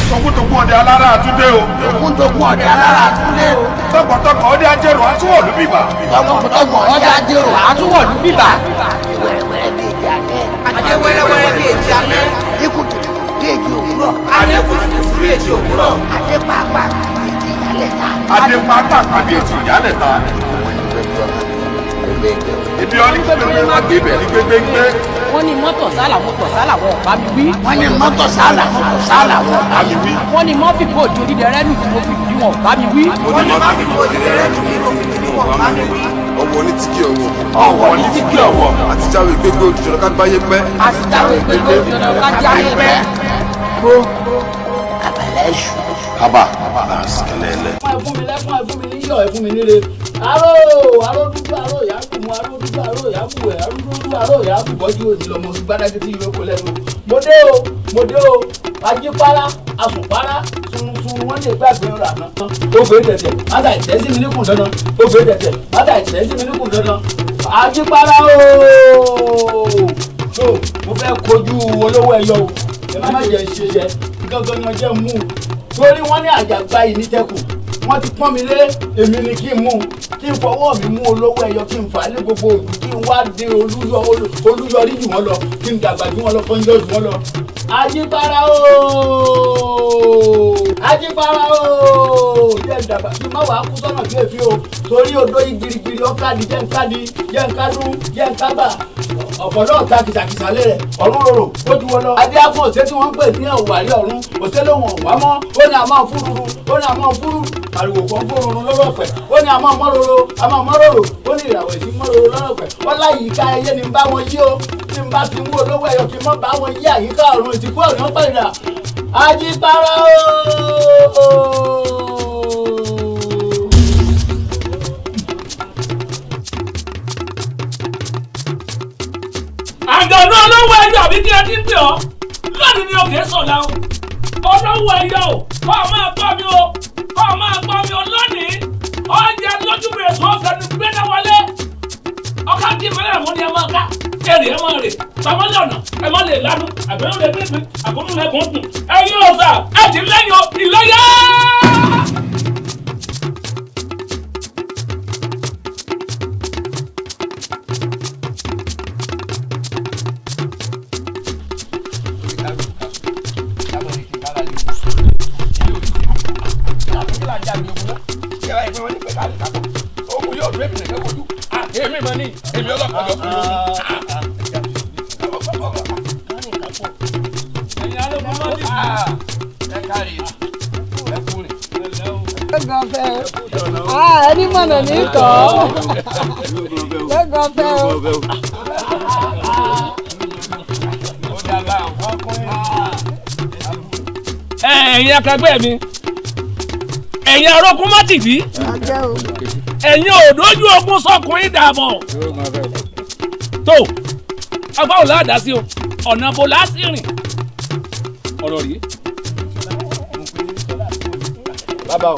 Tògúntògún ọdẹ alára àtúndé o. Tògúntògún ọdẹ alára àtúndé o. Tọkàntọkàn ọdẹ ajẹrò àtúwọ̀lú bíbà. Tọkàntọkàn ọdẹ ajẹrò àtúwọ̀lú bíbà. Wẹ́rẹ́wẹ́rẹ́ bí èjì alẹ́. Adé wẹ́rẹ́wẹ́rẹ́ bí èjì alẹ́. Ikùtùkù bí èjì òwúrọ̀. Adé kùtùkù bí èjì òwúrọ̀. Adé pàápàá bí èjì ìyálẹ̀ta. Adé pàápàá bí èjì ìyálẹ̀ta. Ibi ọdún pépé má gbé bẹ̀ ní gbégbégbé. Wọ́n ní mọ́tò sálà wọn ò bá mi wí. Wọ́n ní mọ́tò sálà wọn ò bá mi wí. Wọ́n ní mọ́ fìkó òdi onídẹ̀ẹ́rẹ́ nù tí mo fi ìdí wọn ò bá mi wí. Wọ́n ní mọ́ fìkó onídẹ̀ẹ́rẹ́ nù tí mo fi ìdí wọn ò bá mi wí. Ọ̀wọ̀ ní tíkì ọ̀wọ̀. Ọ̀wọ̀ ní tíkì ọ̀wọ̀. Àtijáwé gbégbé olùjọ́nà ká gbáyé pẹ́. Àtijáwé gbégbé olùjọ́nà ká jáyé pẹ́. Kó kàbàlẹ̀ èṣù. Kaba lásìkẹlẹ́lẹ̀. Ẹ fún mi lẹ́kún, ẹ fún mi níyọ̀, ẹ fún mi níre. Aró dúdú, aró ìyáàbù mu, aró dúdú, aró ìyáàbù ẹ̀, aró dúdú, aró ìyáàbù bọ́jú òní lọ́mọ gbádágé tí ìyókù lẹ́nu. Mo dé o, ajípárá, asùnpárá, sunsun wọ́n lè gbàgbé rà náà. Ó gbé tẹ̀tẹ̀, mátà ìtẹ́sí mi níkùn dandan. Ó gbé tẹ̀tẹ̀, mátà ìtẹ́sí mi níkùn dandan. Ajípárá ooo. So, mo fẹ́ kojú Olowoeyo o. Ẹ má jẹ́ ṣe gángan ni ọjọ́ mú. Torí wọ́n ní àjàgbá yìí ní tẹ́kù. Wọ́n ti pọ́n mi lé, èmi ni kí n mú, kí n fọwọ́ mi mú Olowoeyo, kí n fà á lé gbogbo òdù, kí n wá dé olúyọrí jù wọ́n lọ, kí n dàgbà jù wọ́n lọ, kọ́njọ́ jù wọ́n lọ. Ajípárá ooo, Ajípárá ooo, jẹ́ ìdàgbà kí n má wàá kú sọ́nà bí èéfín o, torí odó yìí girigiri ọ̀kadì jẹ́ nkádì, jẹ́ nkádùn, jẹ́ nkágbà. Ọ̀pọ̀lọ́ ta kìsàkìsà lé rẹ̀, ọ̀run rorò, ó ju wọn lọ. Adé àfọ̀ òṣè tí wọ́n ń pè ní ọ̀wàrí ọ̀run, òṣè ló wọ̀n wá mọ́, ó ní àmọ́ fúruru, ó ní àmọ́ fúruru, àrùwò kan fúruru lọ́rọ̀ pẹ̀, ó ní àmọ́ mọ́roro, àmọ́ mọ́roro, ó ní ìràwọ̀ èsì mọ́roro lọ́rọ̀ pẹ̀. Ọlá yìí ká ẹyẹ ni ń bá wọn yí o, tí ń bá ti mú Olowoeyo kí n mọ́ bá wọn yí àyíká ọ̀run ìtìkú ọ̀run pẹ̀lú Ajípárá ooo. Àjọ̀dún Olowoeyo àbí kí ẹ ti ń pè ọ́ lónìí ni òkè sọ̀dá o. Olowoeyo o kọ́ ọ máa gbọ́ mi o, kọ́ ọ máa gbọ́ mi o lónìí. Ọjà lójú bèrè sọ fẹnu gbẹ́dá wọlé. Ọkà tí ìmọ̀lẹ́ mú ni ẹ máa ká. Èrè ẹ máa rè. Tàmọ́lẹ̀ ọ̀nà ẹ má lè lánú. Àgbẹ̀rún lè gbẹ̀gbẹ̀ àkókò lẹ́kùn kù. Ẹyin ọ̀sà ẹ ti lẹ́yìn o ìlọ́yà. Èmi mọ̀ ní èmi ọlọ́pàá lọ fún mi. Ẹ̀yin alóògùn máa ń dì í. Ẹ kárí ẹ kúrè. Lẹ́gọ̀ọ́fẹ́ ẹni mọ̀nà ní ìtọ́ lẹ́gọ̀ọ́fẹ́ o. Ẹ̀yin akẹgbẹ́ mi, ẹ̀yin arókún má tìdí. Ẹ̀yin òdójú ogun sọkùnrin dàbọ̀. Tó ọgbà ò láàdá sí o, ọ̀nà bò láti rìn. Ọ̀rọ̀ rí. Bàbá o,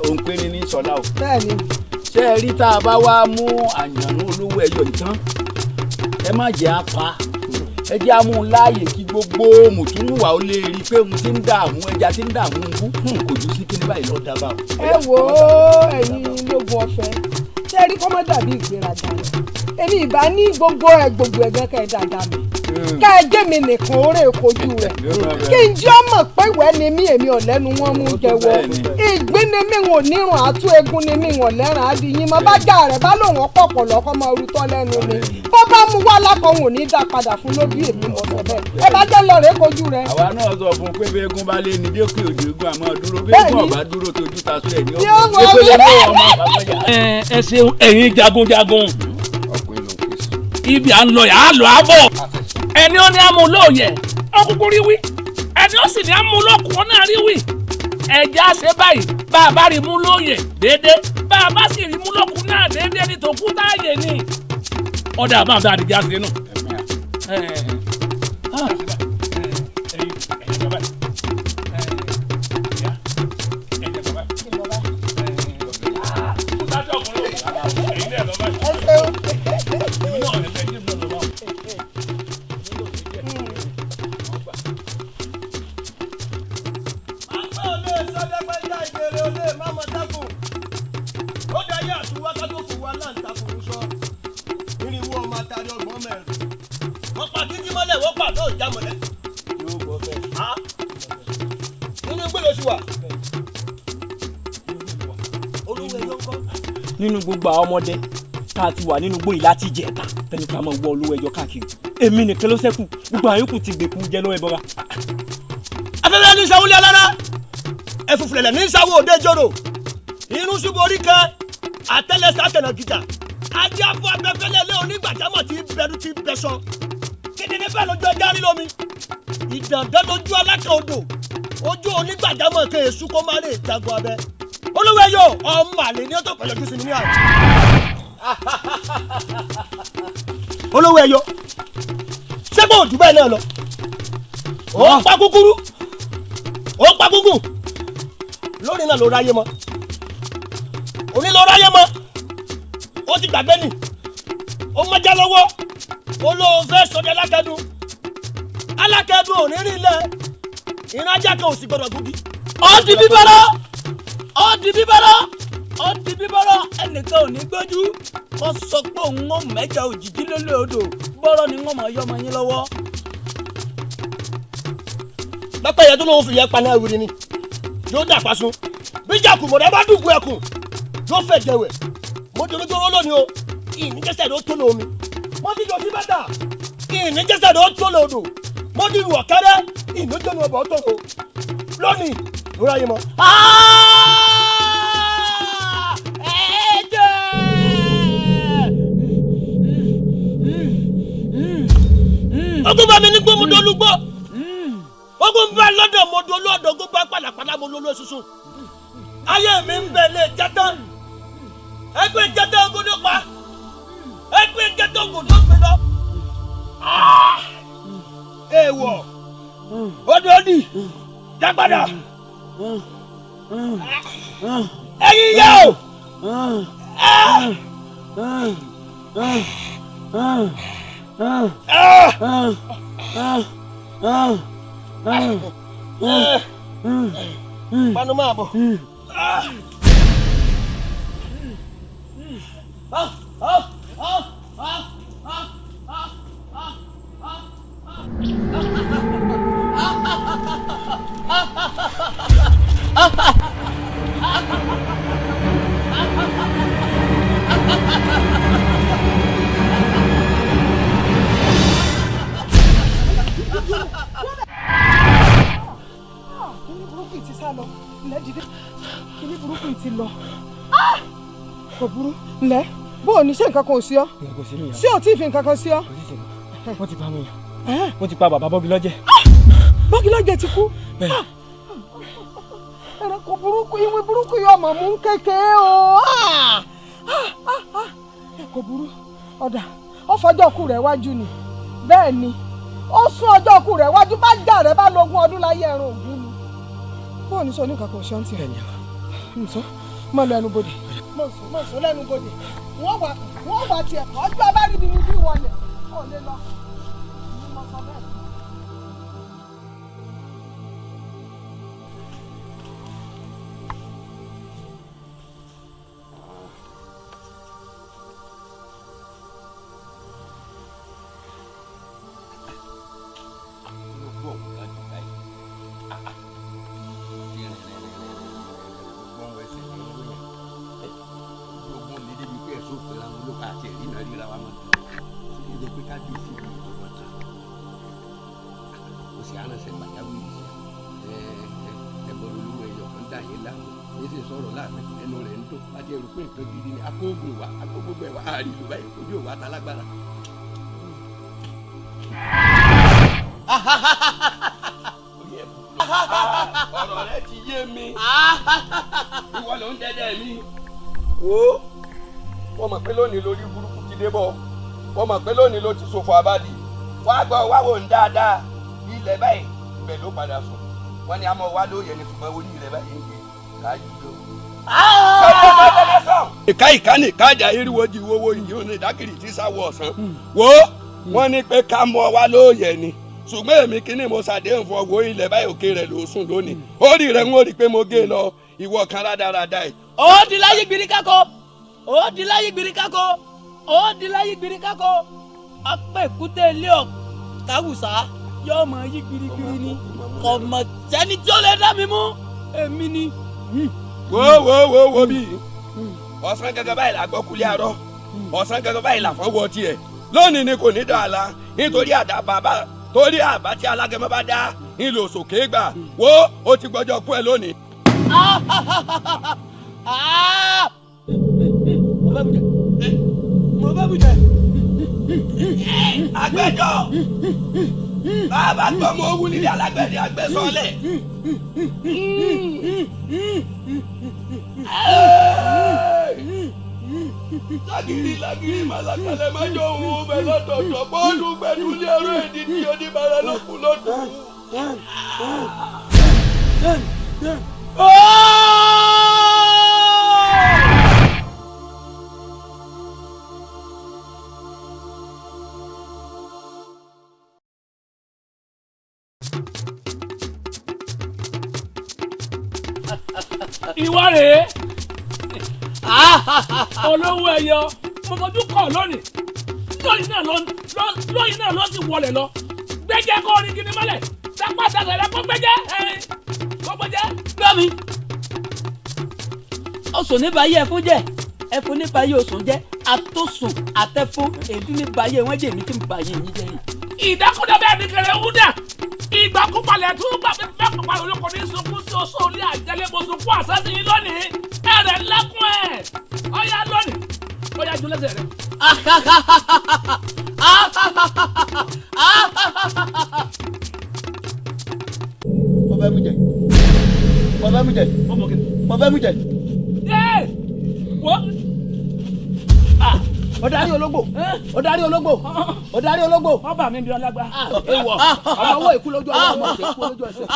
òun pé ní sọlá o. Bẹ́ẹ̀ni. Ṣé ẹ rí tá a bá wá mú àyànnú Olowoeyo ìtàn? Ẹ má jẹ́ apá. Ẹ jẹ́ amú láàyè kí gbogbo mùtúmùwà ó lè rí i pé mo ti ń dààmú ẹja ti ń dààmú nkú kò ju sí kíní báyìí lọ́ọ́ dábàá o. Ẹ wo ẹ̀yin lógun ọ̀fẹ́ ṣé ẹ rí kọ́mọ́ dàbí ìgbéraga rẹ̀ èmi ìbá ní gbogbo ẹ̀gàn kẹ́ ẹ dàgbà mi ká ẹ gé mi nìkan orí ìkojú rẹ̀ kí n jẹ́ ọmọ pé ìwẹ́ ni mí èmi ò lẹ́nu wọn mú jẹ́wọ́ ìgbín ni mí wọn ò nírun àtú egun ni mí wọn lẹ́ràn adìyín mọ́ bá jà rẹ̀ bá lòun ọ̀pọ̀pọ̀ lọ́kọ́ mọ orúkọ lẹ́nu ni bó bá mú wá lákọ̀ọ́ wọn ò ní dá padà fún lóbi èmi mọ̀ sọ bẹ́ẹ̀ ẹ bá jẹ́ lọ rẹ̀ kojú rẹ̀. Àwa náà sọ fún pé bí egun bá lé ní dókè òjò egun àmọ́ dúró bí egun ọ̀bá dúró tójú ta sí ẹ̀ ní ẹ ṣeun ẹ̀yin jagunjagun ibi à ń lọ yà á lọ àbọ̀ ẹni ó ní amúlòòyẹ ọkùnkùn rí wí ẹni ó sì ní amúlòkùn náà rí wí ẹ̀jẹ̀ àṣẹ báyìí bá a bá rí mú lóòyẹ déédéé bá a bá sì rí mú lókùn náà déédéé ní tòkú táàyè ni ọ̀dà àbáǹdà àdìjà sí nù. tu wákàtí òfin wa náà ń ta kò ń sọ irinwó ọmọ atari ọgbọ́n mẹ́rin wọ́n pa títí mọ́lẹ̀ wọ́n pa náà já mọ́lẹ̀. yóò gbọ́ bẹ́ẹ̀. nínú gbèlò sí wa Olowoeyo ńkọ́. nínú gbogbo àwọn ọmọdé tá a ti wà nínú gbòyìn láti jẹta tẹni ká máa wọ Olowoeyo káàkiri èmi nìkan ló ṣẹ́kù gbogbo àyókù ti gbèkú jẹ lọ́wọ́ ẹbọra. afẹ́fẹ́ ní sáwọ́lé alára ẹ̀fùfùlẹ̀lẹ̀ ní sáwọ́ òde jòrò irun ṣubú orí kan àtẹlẹsẹ̀ àtẹnà gíga adíàfọ abẹ́fẹ́lẹ́ lé onígbàjámọ̀ tí bẹ̀rù ti bẹ̀sọ kíndìnrín bẹ́ẹ̀ lójú ẹja rí lómi ìdàndẹ́ lójú alákà odò ojú onígbàjámọ̀ kan èṣù kó má lè jagun abẹ́ Olowoeyo ọmọ àlè ní ọ̀tọ̀ pẹ̀lú ojú sí ni ní àná. Olowoeyo sẹ́gbọ̀n òdù bẹ́ẹ̀ náà lọ ó pa kúkúrú ó pa gúngùn lórí náà ló ráyé mọ́ òní ló ráyé mọ́ ó ti gbàgbé nì ó mọ́jà lọ́wọ́ ó ló fẹ́ sọdẹ alákẹ́dùn òní rí ilẹ̀ ìrajà kan ò sì gbọdọ̀ gúgi. ó di bíbọ́rọ́ ẹnìkan ò ní gbójú kó sọ pé òun ò mẹ́jọ òjijì lólè odò bọ́rọ̀ ni wọ́n mọ̀ yọmọ yín lọ́wọ́. lọ́pẹ́ yẹn tó lóun fi yẹn paná ewúrẹ́ ni yóò dà pasun bíjà kùmọ̀dé bá dùnkù ẹkùn yóò fẹ́ jẹwẹ̀ mo jẹ́ olójó lónìí o ìníjẹsẹ̀ ló tó lómi mo ti jọ sí bàtà ìníjẹsẹ̀ ló tó lòdò mo ti wọ̀ kẹ́rẹ́ ìníjọ́ ni ọbọ̀ tó lò lónìí ló ráyè mọ́. ogun bá mi ní gbó mo dolúgbó ogun bá lọ́dọ̀ mo dolú ọ̀dọ̀ ogun bá pàlàpàlà mo lólú esusun ayé mi ń bẹ̀ lé jẹ́tán ẹgbẹ́ jẹ́tán ogun ló pa ẹgbẹ́ jẹ́tán ogun ló gbé lọ. èèwọ̀ odòdì jágbádà ẹ̀yin yẹ o. Panu máa bọ̀. kíní burúkú ti sá lọ ǹlẹ́ dìde kíní burúkú ti lọ kò burú ǹlẹ́ bó o ní ṣe nǹkan kan ò sí ọ sí ò tí ì fi nǹkan kan sí ọ. wọ́n ti pa mi wọ́n ti pa bàbá Bọ́gilọ́jẹ̀. Bọ́gilọ́jẹ̀ ti kú. ẹranko burúkú ìwé burúkú yóò mọ̀ mú kékeré o. kò burú ọ̀dà ó fọjọ́ kú rẹ̀ wájú ni bẹ́ẹ̀ ni ó sún ọjọ́ kú rẹ̀ wájú bá jà rẹ̀ bá lógún ọdún láyé ẹran ògún ni. bó o ní sọ ní nǹkan kan ṣe ń tiẹ̀ nsọ mọ lọ ẹnu bodè mọ sọ lẹ́nu bodè wọ́n wà tiẹ̀ ọjọ́ abáríbi ni bí wọlé ó lè lọ. ọ̀rọ̀ rẹ ti yé mi ìwọ ló ń dẹ́dẹ́ mi wo wọ́n mọ̀ pé lónìí lórí burúkú ti dé bọ̀ wọ́n mọ̀ pé lónìí ló ti ṣòfò àbádì wàá gbọ́ wá wò ń dáadáa ilẹ̀ báyìí ibẹ̀ ló padà sùn wọ́n ní àmọ́ wá lóye ní ṣùgbọ́n orí ilẹ̀ báyìí ń gbé káyọ̀ ló. ìka ìkànnì kájà eriwo di owó yìí ó ní dákìrì tí sáwọ ọ̀sán wo wọ́n ní pé ká mọ wá lóye ni ṣùgbọ́n èmi kìíní mo ṣàdéhùn fún ọwọ́ ilẹ̀ báyìí òkè rẹ̀ ló sùn lónìí orí rẹ̀ ń wò rí pé mo gé lọ ìwọ kan rádaràda ẹ̀. ó di láyé gbìrì kakọ ó di láyé gbìrìkákò ó di láyé gbìrìkákò apẹ̀ èkúté ilé ọ̀ káwùsá yóò mọ yí gbìrìgbìrì ni kò mọ̀ sẹ́ni tí ó lè dá mi mú èmi ni. wo bí ọ̀sán gẹ́gẹ́ báyìí la gbọ́ kulẹ̀ àárọ̀ ọ̀sán gẹ́gẹ́ báyìí la fọwọ́ tiẹ̀ lónìí ni kò ní dà la nítorí àdàbàbà torí àbá tí alágẹmọ bá dá ìlò sòkè gbà wo ó ti gbọ́jọ́ kú ẹ lónìí. mo fẹ́ mu jẹ. Àgbẹjọ́ bàbá gbọ́ mọ owó nílé alágbẹ̀dẹ àgbẹ̀sọ́lẹ̀. Lágìrì màlàkàlẹ̀ máa jọ òun bẹ̀ lọ́tọ̀ọ̀tọ̀ bọ́ọ̀lù gbẹ̀dú ní ẹ̀rọ èdè tí oníbàárà ló kú lọ́dún. Ìwọ rèé Olowoeyo mo fojú kàn lónìí lóyìn náà ló sì wọlé lọ gbẹjẹ kó orin gidi mọ́lẹ̀ sápá sàgbẹrẹ kó gbẹjẹ kó gbẹjẹ. gbọ́mi ọ̀sùn nípa ayé ẹ̀fún jẹ́ ẹ̀fún nípa ayé ọ̀sùn jẹ́ àtọ̀sùn àtẹ̀fún èdè nípa ayé wọ́n jẹ́ èmi tí mo bá ayé yín jẹ́ yìí. ìdákúndà bẹ́ẹ̀ ni kẹrẹ wúdà ìgbàkúpalẹ̀ tó gbà pé bẹ́ẹ̀ kọ́pàlẹ̀ olóko ní sunkún sí oṣù olé àjẹlẹ̀ mo sunkún àṣẹ́sí yín lónìí ẹ̀rẹ̀ lẹ́kùn ẹ̀ ọ̀yá lónìí ọ̀yá ju lẹ́sẹ̀ rẹ̀. mo fẹ́ mu jẹ mo fẹ́ mu jẹ mo fẹ́ mu jẹ. Ọ̀darí ológbò ọ̀darí ológbò ọ̀darí ológbò. wọ́n bà mí bí ọlágbá. ewọ ọmọ ìkú lójú ọwọ́ ọmọ ìkú lójú ẹsẹ̀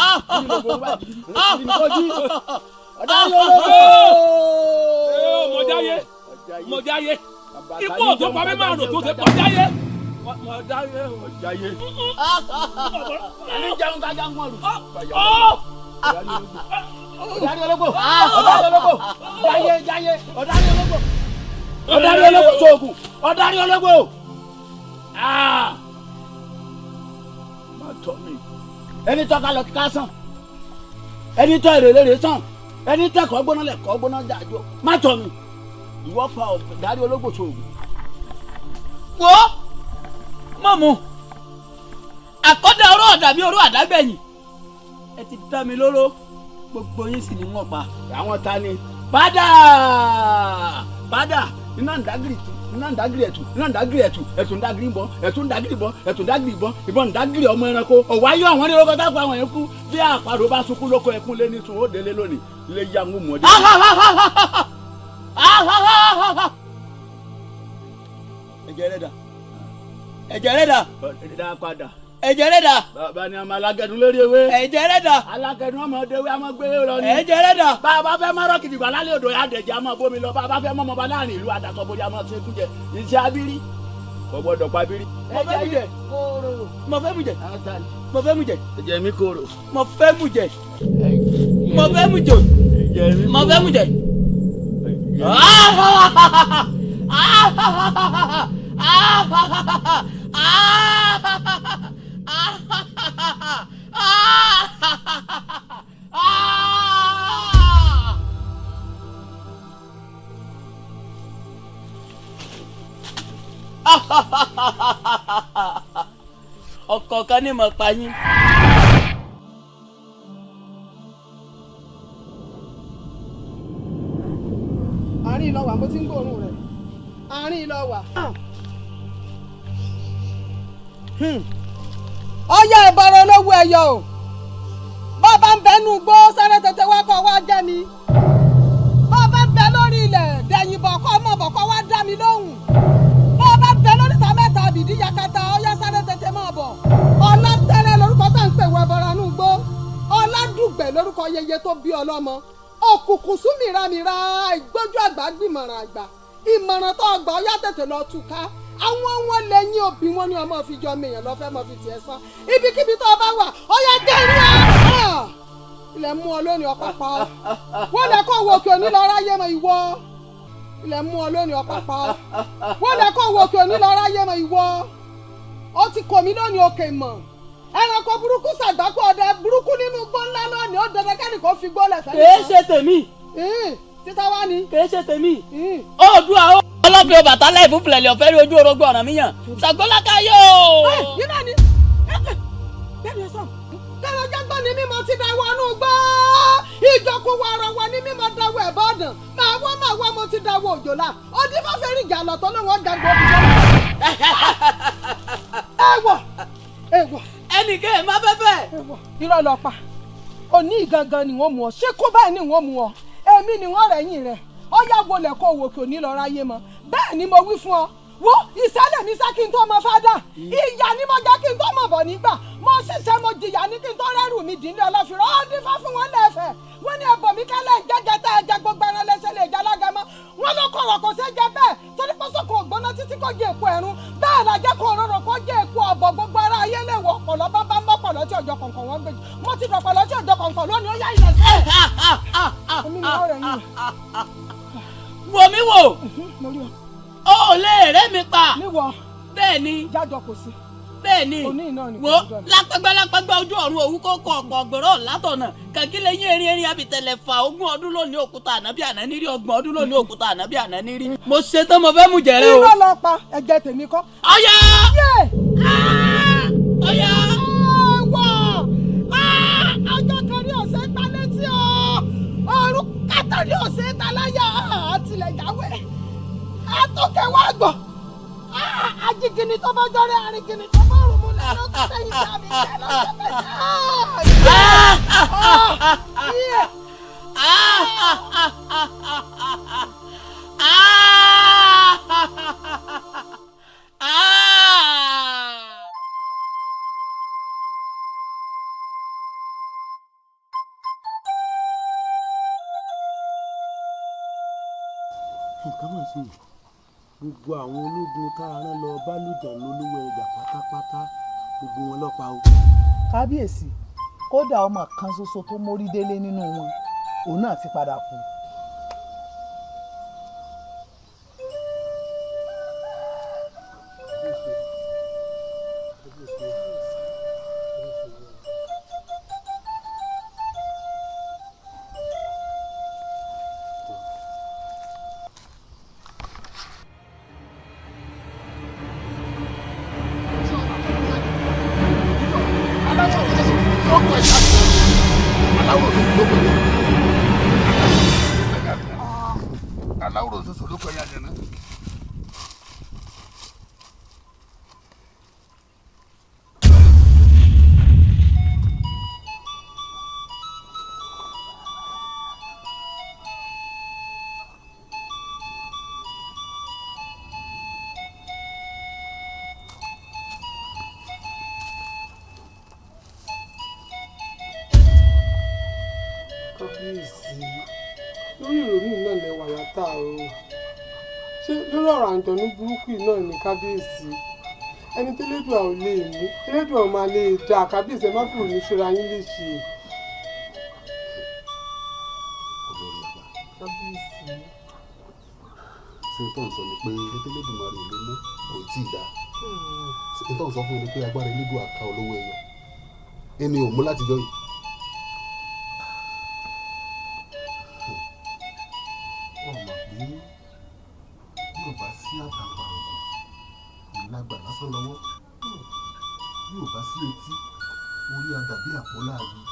ọ̀darí ológbò. mọ̀jáyé ikú ọ̀tọ́ pa mí máa rò tó ṣe mọ̀jáyé. ẹni jẹun kájà ń wọ̀lù. ọ̀darí ológbò ọ̀darí ológbò jáyé ọ̀darí ológbò. Ọ̀darí ológbò sóògùn ọ̀darí ológbò. Má tọ́ mi. Ẹni tọ́ ká lọ ká sàn ẹni tọ́ èrèlérè sàn ẹni tẹ́ kọ́ gbóná lẹ̀ kọ́ gbóná dàjọ́ má tọ́ mi. Ìwọ fa ọ̀darí ológbò sóògùn. Wo mọ̀ mu àkọ́dá ọ̀rọ̀ ọ̀dàbí ọ̀rọ̀ àdágbẹ̀yìn ẹ ti dá mi lóró gbogbo yín sì ni wọ́n pa. Àwọn ta ni padà iná ndagiri ẹ̀tù ẹ̀tù ndagiri bọ́ ẹ̀tù ndagiri bọ́ ẹ̀tù ndagiri bọ́ ìbọn ndagiri ọmọ ẹranko ọ̀wá yọ àwọn onírúkọ tápọ̀ àwọn yẹn kú bí àparò bá sunkún lóko ẹkún lé ní sun ó délé lónìí lè ya ń mọ̀ dé. ẹ̀jẹ̀ rẹ̀ dà dá padà. ẹ̀jẹ̀ rẹ̀ dà. bàbá ni ọmọ alágẹ̀dùn lórí ewé. ẹ̀jẹ̀ rẹ̀ dà. alágẹ̀dùn ọmọ ọdẹ ewé ọmọ gbélé lọ ni. ẹ̀jẹ̀ rẹ̀ dà. bàbá fẹ́ mọ́ rọ́ọ̀kì dìgbà lálẹ́ odò yá dẹ̀jẹ̀ àmọ́ bómi lọ bàbá fẹ́ mọ́ ọmọ bá láàrin ìlú àdàsọ bóyá ọmọ ṣe kú jẹ iṣẹ́ abírí. kò gbọ́dọ̀ pa abírí. mo fẹ́ mu jẹ. mo fẹ́ mu jẹ. ẹ̀jẹ̀ mi kóró. mo fẹ́ mu jẹ. mo fẹ́ mu jẹ. mo fẹ́ mu jẹ. ọ̀kọ̀ọ̀kan ní mọ̀ pa yín. àárín ìlọ́wà mo ti ń gbóòórùn rẹ̀ àárín ìlọ́wà. ọyá ìbọ̀rọ̀ Olowoeyo o bàbá ń bẹnu gbó sáré tètè wá kọ́ wá jẹ́ mi bàbá ń bẹ lórí ilẹ̀ dẹ̀yìn bọ̀kọ́ mọ̀ bọ̀kọ́ wá dá mi lóhùn bàbá ń bẹ lórí ìta mẹ́ta àbìdí yakata ọyá sáré tètè máa bọ̀ ọlátẹ́rẹ́ lórúkọ tá à ń pè wọ ẹbọra nù gbó ọládùgbẹ̀ lórúkọ yeye tó bí ọlọ́mọ òkùnkùn sún mìíràn ìgbójú àgbà gbìmọ̀ràn àgbà ìmọ̀ràn tó ọgbà ọyá tètè lọ túká àwọn lẹ́yìn òbí wọn ni ọmọ fi jọ mèèyàn lọ fẹ́ mọ fi tiẹ̀ sán ibikíbi tó o bá wà ọyá jẹ́rí ẹ̀ ilẹ̀ mú ọ lónìí ọ̀pá pa ọ́ wọ́n lẹ kó wo kí onílọ ráyé mọ ìwọ ilẹ̀ mú ọ lónìí ọ̀pá pa ọ́ wọ́n lè kó wo òkè òní lọ ráyé mọ ìwọ ó ti kò mí lónìí òkè mọ̀ ẹranko burúkú ṣàgbákò ọdẹ burúkú nínú igbó ńlá lónìí ó dandan kẹ́ni kò fi gbólẹ̀ fẹ́. kèé ṣe tèmi. títa wá ní. kèé ṣe tèmi. Oòduà ó. ọlọ́fin ọbàtà láì fún filẹ̀lẹ̀ ọ̀fẹ́ rí ojú orogbo ọ̀ràn mi yàn ṣàgbọ́láka yóò. yín náà ni bẹ́ẹ̀ ni ẹ sọ kẹrẹjẹgbọn ni mímọ ti dáwọ ọnù gbọ ìjọkùn wàrọwọ ni mímọ dáwọ ẹ bọdàn máa wọ mo ti dáwọ òjòlá ọdún fọfẹrí ìjà lọtọ ló wọn dàgbọ òjò. ẹwọ ẹnìkan ẹ má fẹ́fẹ́. irọ́ lọ pa òní ìgangan ni wọ́n mú ọ ṣé kó báyìí ni wọ́n mú ọ èmi ni wọ́n rẹ̀yìn rẹ̀ ọ yà wọlé kó wò kí òní lọ ráyé mọ́ bẹ́ẹ̀ ni mo wí fún ọ wo ìṣẹ̀lẹ̀ ní sẹ́ kí n tó mọ fádà ìyá ni mo jẹ́ kí n tó mọ̀ bọ̀ nígbà mo ṣiṣẹ́ mo jìyà ní kí n tó rẹ́rù mi dì ní ọlọ́fin ó dífá fún wọn lẹ́fẹ̀ẹ́ wọ́n ní ẹ̀bọ̀ mi kẹ́lẹ́ ìjẹ́jẹ́ tẹ́ ẹ jẹ gbogbo ẹran lẹ́sẹ̀ lè jẹ́ alágẹmọ́ wọ́n ló kọ̀rọ̀ kò ṣe jẹ bẹ́ẹ̀ torí pọ́sọ́kò ògbóná títí kò jẹ èpo ẹ̀rún bẹ́ẹ̀ làjẹ́ kò rọrùn kò jẹ èpo ọ̀bọ̀ gbogbo ara ayé lè wọ̀ ọ̀pọ̀lọ́ bá bá mọ́ pọ̀lọ́ tí ọjọ́ kọ̀ọ̀kan wọ́n gbé mo ti dọ̀pọ̀lọ́ tí ọjọ́ kọ̀ọ̀kan lónìí ó yá ilẹ̀ sí ẹ̀. wò mí wò ó lè rẹ́ mi pa bẹ́ẹ̀ ni jájọ kò sí bẹ́ẹ̀ ni wo lápẹ́gbẹ́ ojú ọ̀run òwú kó kọ ọ̀pọ̀ ọ̀gbọ̀rọ̀ látọ̀nà kàkílẹ̀ yín erin abìtẹ̀lẹ̀ fà 20 ọdún lónìí òkúta ànábì ànánírí 30 ọdún lónìí òkúta ànábì ànánírí mo ṣe tán mo fẹ́ mú jẹ̀rẹ̀ o. irọ́ lọ pa ẹ̀jẹ̀ tèmi kọ́. ọ̀yá ọ̀yá. ọjọ́ kan ní ọ̀sẹ̀ gbá létí o ọ̀run kátó ní ọ̀sẹ̀ taláyà àtìlẹ̀jáwé àtòkèwà gbọ̀ ajigini tó bá jọrẹ arigini tó bá rùn mú lẹ́nu tó sẹ́yìn sábì jẹ́ lọ́sẹ̀ mẹ́ta. nǹkan mọ̀ sí gbogbo àwọn ológun tá a rán lọ bá lùjàn lólúwẹ̀ ẹ̀dà pátápátá gbogbo wọn lọ́pa o. kábíyèsí kódà ọmọ kan ṣoṣo tó mórí délé nínú wọn òun náà ti padà kú. àǹjọ̀nú burúkú náà ní kábíyèsí ẹni tí elédùà ò lè mú elédùà máa lè dá kábíyèsí ẹ má fi òní ṣera yín lè ṣe. olórí àgbà kábíyèsí. ṣé tó ń sọ ni pé elédùmarè ò lè mú kò tí ì dá ṣé tó ń sọ fún mi pé agbára elédùà ká Olowoeyo ẹni ò mú látijọ́ yìí. sí àtàgbà ọ̀gùn ìlágbà lásán lọ́wọ́ bí ò bá sí etí orí adàbí àpọ́lá yìí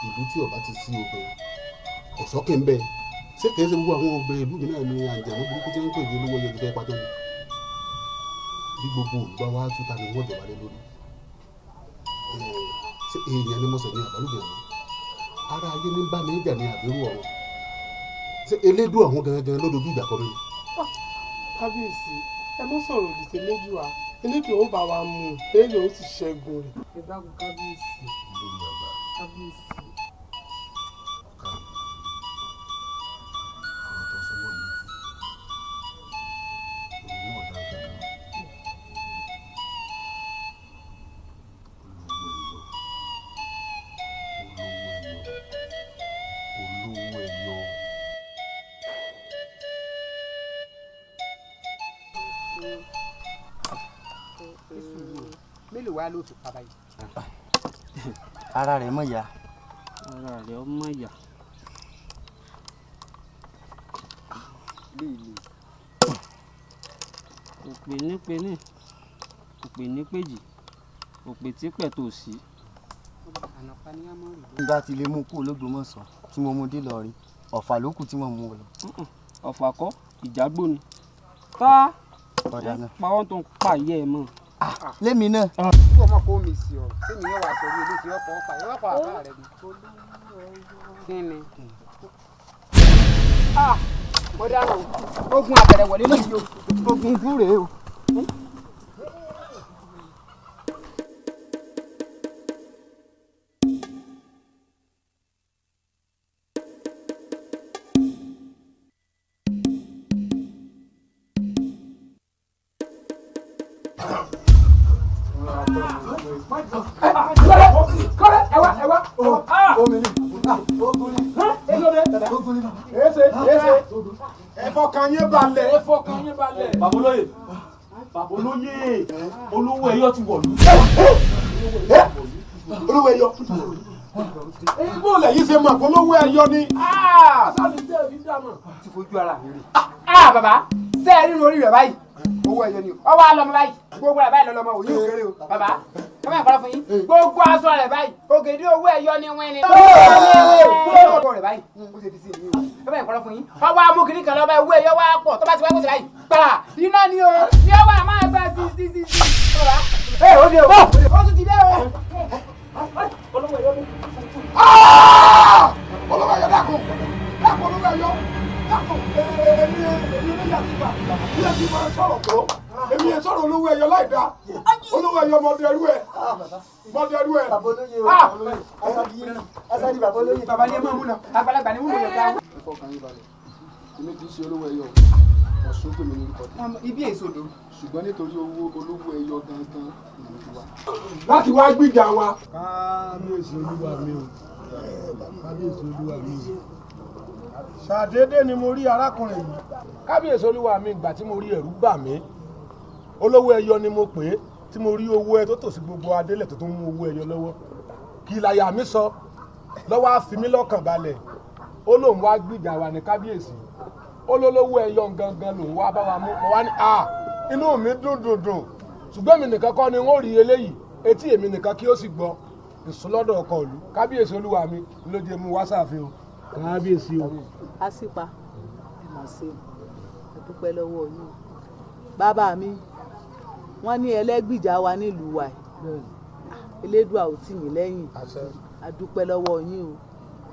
ìlú tí ọba ti sí obìnrin ọ̀sọ́kè ń bẹ ṣé kìí ṣe gbogbo àwọn obìnrin ìlú yìí náà ni àǹjànú burúkú tí wọ́n ń pè ní Olowoeyo ti fẹ́ pàjọ́ ni bí gbogbo olùbá wa túta ni wọ́n jọba lé lórí ṣé èèyàn ni mo sọ ní àbálùbẹ̀ ọ̀run ara ayé ní bá mi ń jà ní àbẹ̀rù ọ̀run ṣé elédùn àwọn gangan ló dojú ìjà kọ mi. kábíyèsí ẹ mọ sọ̀rọ̀ òdì sí elédùà elédùà ó bá wa mú un elédùà ó sì ṣẹ́gun rẹ̀. ẹ dákun kábíyèsí. kábíyèsí. wá ló ti pa báyìí. ara rẹ̀ mọ̀ ya. ara rẹ̀ ọmọ yà. òpè ní pení òpè ní péjì òpè tí pẹ̀ tó sí. nígbà tí lè mú kú Ológbòmọ̀ṣọ́ tí mo mú dé Ìlọrin Ọ̀fà ló kù tí mo mú lọ. Ọ̀fà kọ́ Ìjàgbó ni ká pa wọ́n tó ń pààyẹ́ ẹ̀ mọ́. lémi náà. kí ọmọ kó mi sí ọ sẹ́mi yẹn wà sórí ilé tí ọ̀pọ̀ ọ̀pá yẹn wà pa àbá rẹ ni. kí ni. mo dáná ogun àbẹ̀rẹ̀ wọlé lóyún o ogun ikú rèé o. Babolóye Babolóye Olowoeyo ti wọ̀lú. Olowoeyo bó lẹ́yìn ṣe mọ̀ pé Olowoeyo ni. sọ́ni tẹ́ ẹ̀ fi dámọ̀. ti fojú ara mi rí. bàbá ṣé ẹ nínú orí rẹ̀ báyìí Olowoeyo ni ọwọ́ àlọ́mọ báyìí gbogbo rẹ̀ báyìí lọ́lọ́mọ òye òkèrè o bàbá kọ́mọ̀ ìpàdé fún yín gbogbo aṣọ rẹ̀ báyìí ògèdè Olowoeyo ni wọ́n ni. gbogbo rẹ̀ báyìí ó ṣe fi sí èmi o kọ́mọ̀ ìpàdé fún yín ọwọ́ amúkiri kan lọ́ba Olowoeyo wá pọ̀ tó bá ti wá gbèsè báyìí gbàrà iná ni o ní ọwọ́ àmọ́ ẹgbẹ́ sí. ó dé o ó tún ti dé o. Olowoeyo dákun Olowoeyo dákun èmi yà ti gbà bí ẹ ti máa sọ̀rọ̀ tó èmi yẹn sọ̀rọ̀ Olowoeyo láì dá Olowoeyo mọ̀dẹ̀rú ẹ̀. Babolóye o asadi Babolóye baba ni ẹ máa mú lọ àgbàlagbà ni wúwo yẹ ká. ẹ fọkàn yín balẹ̀ èmi kì í ṣe Olowoeyo Ọ̀ṣun pè mí ní orúkọ ibi èso lò. ṣùgbọ́n nítorí Olowoeyo gangan ni mo ti wá. láti wá gbìjà wa. kábíyèsí olúwa mi o kábíyèsí olúwa mi o ṣàdédé ni mo rí arákùnrin yìí kábíyèsí olúwa mi ìgbà tí mo rí ẹ̀rù bà mí Olowoeyo ni mo pè é tí mo rí owó ẹ tó tòsí gbogbo adélẹ̀ tó tún mú owó ẹyọ lọ́wọ́ kí láyà mi sọ lọ́wọ́ á fi mí lọ́kàn balẹ̀ ó lóun wá gbìjà wa ní kábíyèsí ó lólówó gangan lòun wá bá wa mú mo wá ní inú mi dùn ṣùgbọ́n èmi nìkan kọ́ ni wọ́n rí eléyìí etí èmi nìkan kí ó sì gbọ́ ìsúnlọ́dọ̀ ọkọ̀ ìlú kábíyèsí olúwa mi ló jẹ́ mú wá sáàfin o kábíyèsí o. a sì pa ẹ mà ṣe ẹ dúpẹ́ lọ́wọ́ yín bàbá mi wọ́n ní ẹlẹ́gbìjà wa nílùú wa elédùà ò tì mí lẹ́yìn a dúpẹ́ lọ́wọ́ yín o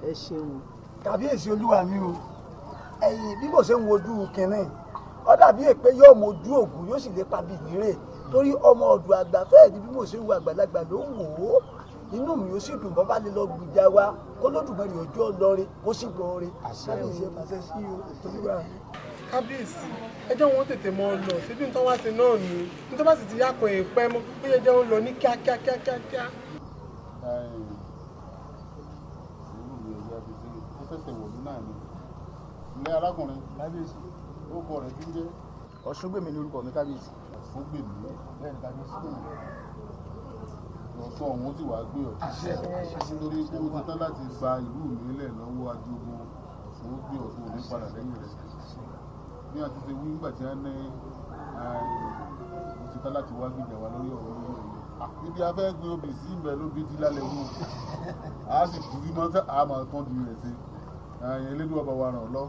ẹ ṣeun. kábíyèsí olúwa mi o ẹ̀yin bí mo ṣe ń wojú kínní ó dàbí èpè yóò mojú ògùn yóò sì lè pa bìnírè torí ọmọ ọ̀dọ̀ àgbà fẹ́ẹ̀ ni bí mo ṣe ń wo àgbàlagbà ló ń wò ó inú mi ó sì dùn bọ́ bá lè lọ gbìjà wa kó lódùmarè ọjọ́ lọ́rin kó sì gbọ́ọ̀rẹ́ kábíyèsí ẹ̀ pàṣẹ sí olúwa mi. kábíyèsí ẹjọ́ wọn tètè mọ́ ọ lọ síbi nítorí wá sí náà ni nítorí bá sì ti yàkọ̀ èèpẹ́ mọ́ pé ẹjọ́ ń lọ ní kíákíá. ilé arákùnrin kábíyèsí orúkọ rẹ̀ kí ń jẹ́. Ọ̀ṣungbèmí ni orúkọ mi kábíyèsí. Ọ̀ṣungbèmí bẹ́ẹ̀ ni kábíyèsí. Ọ̀ṣun ọ̀hún sì wá gbé ọ̀. nítorí pé ó ti tán láti gba ìlú mi lẹ̀ lọ́wọ́ ajogun Ọ̀ṣun ó gbé Ọ̀ṣun òní padà lẹ́yìn rẹ̀. bí a ti ṣe wí nígbà tí wọ́n ní ó ti tán láti wá gbìjà wa lórí ọ̀rọ̀ lórí ọ̀rọ̀. ibi afẹ́ gbé obì sí ìbẹ̀ ló bí ti lálẹ́ wù. a sì kú sí mọ́tẹ́ àmọ́ tán di rẹ̀ sí. Elédùà ọba wa ràn ọ́ lọ.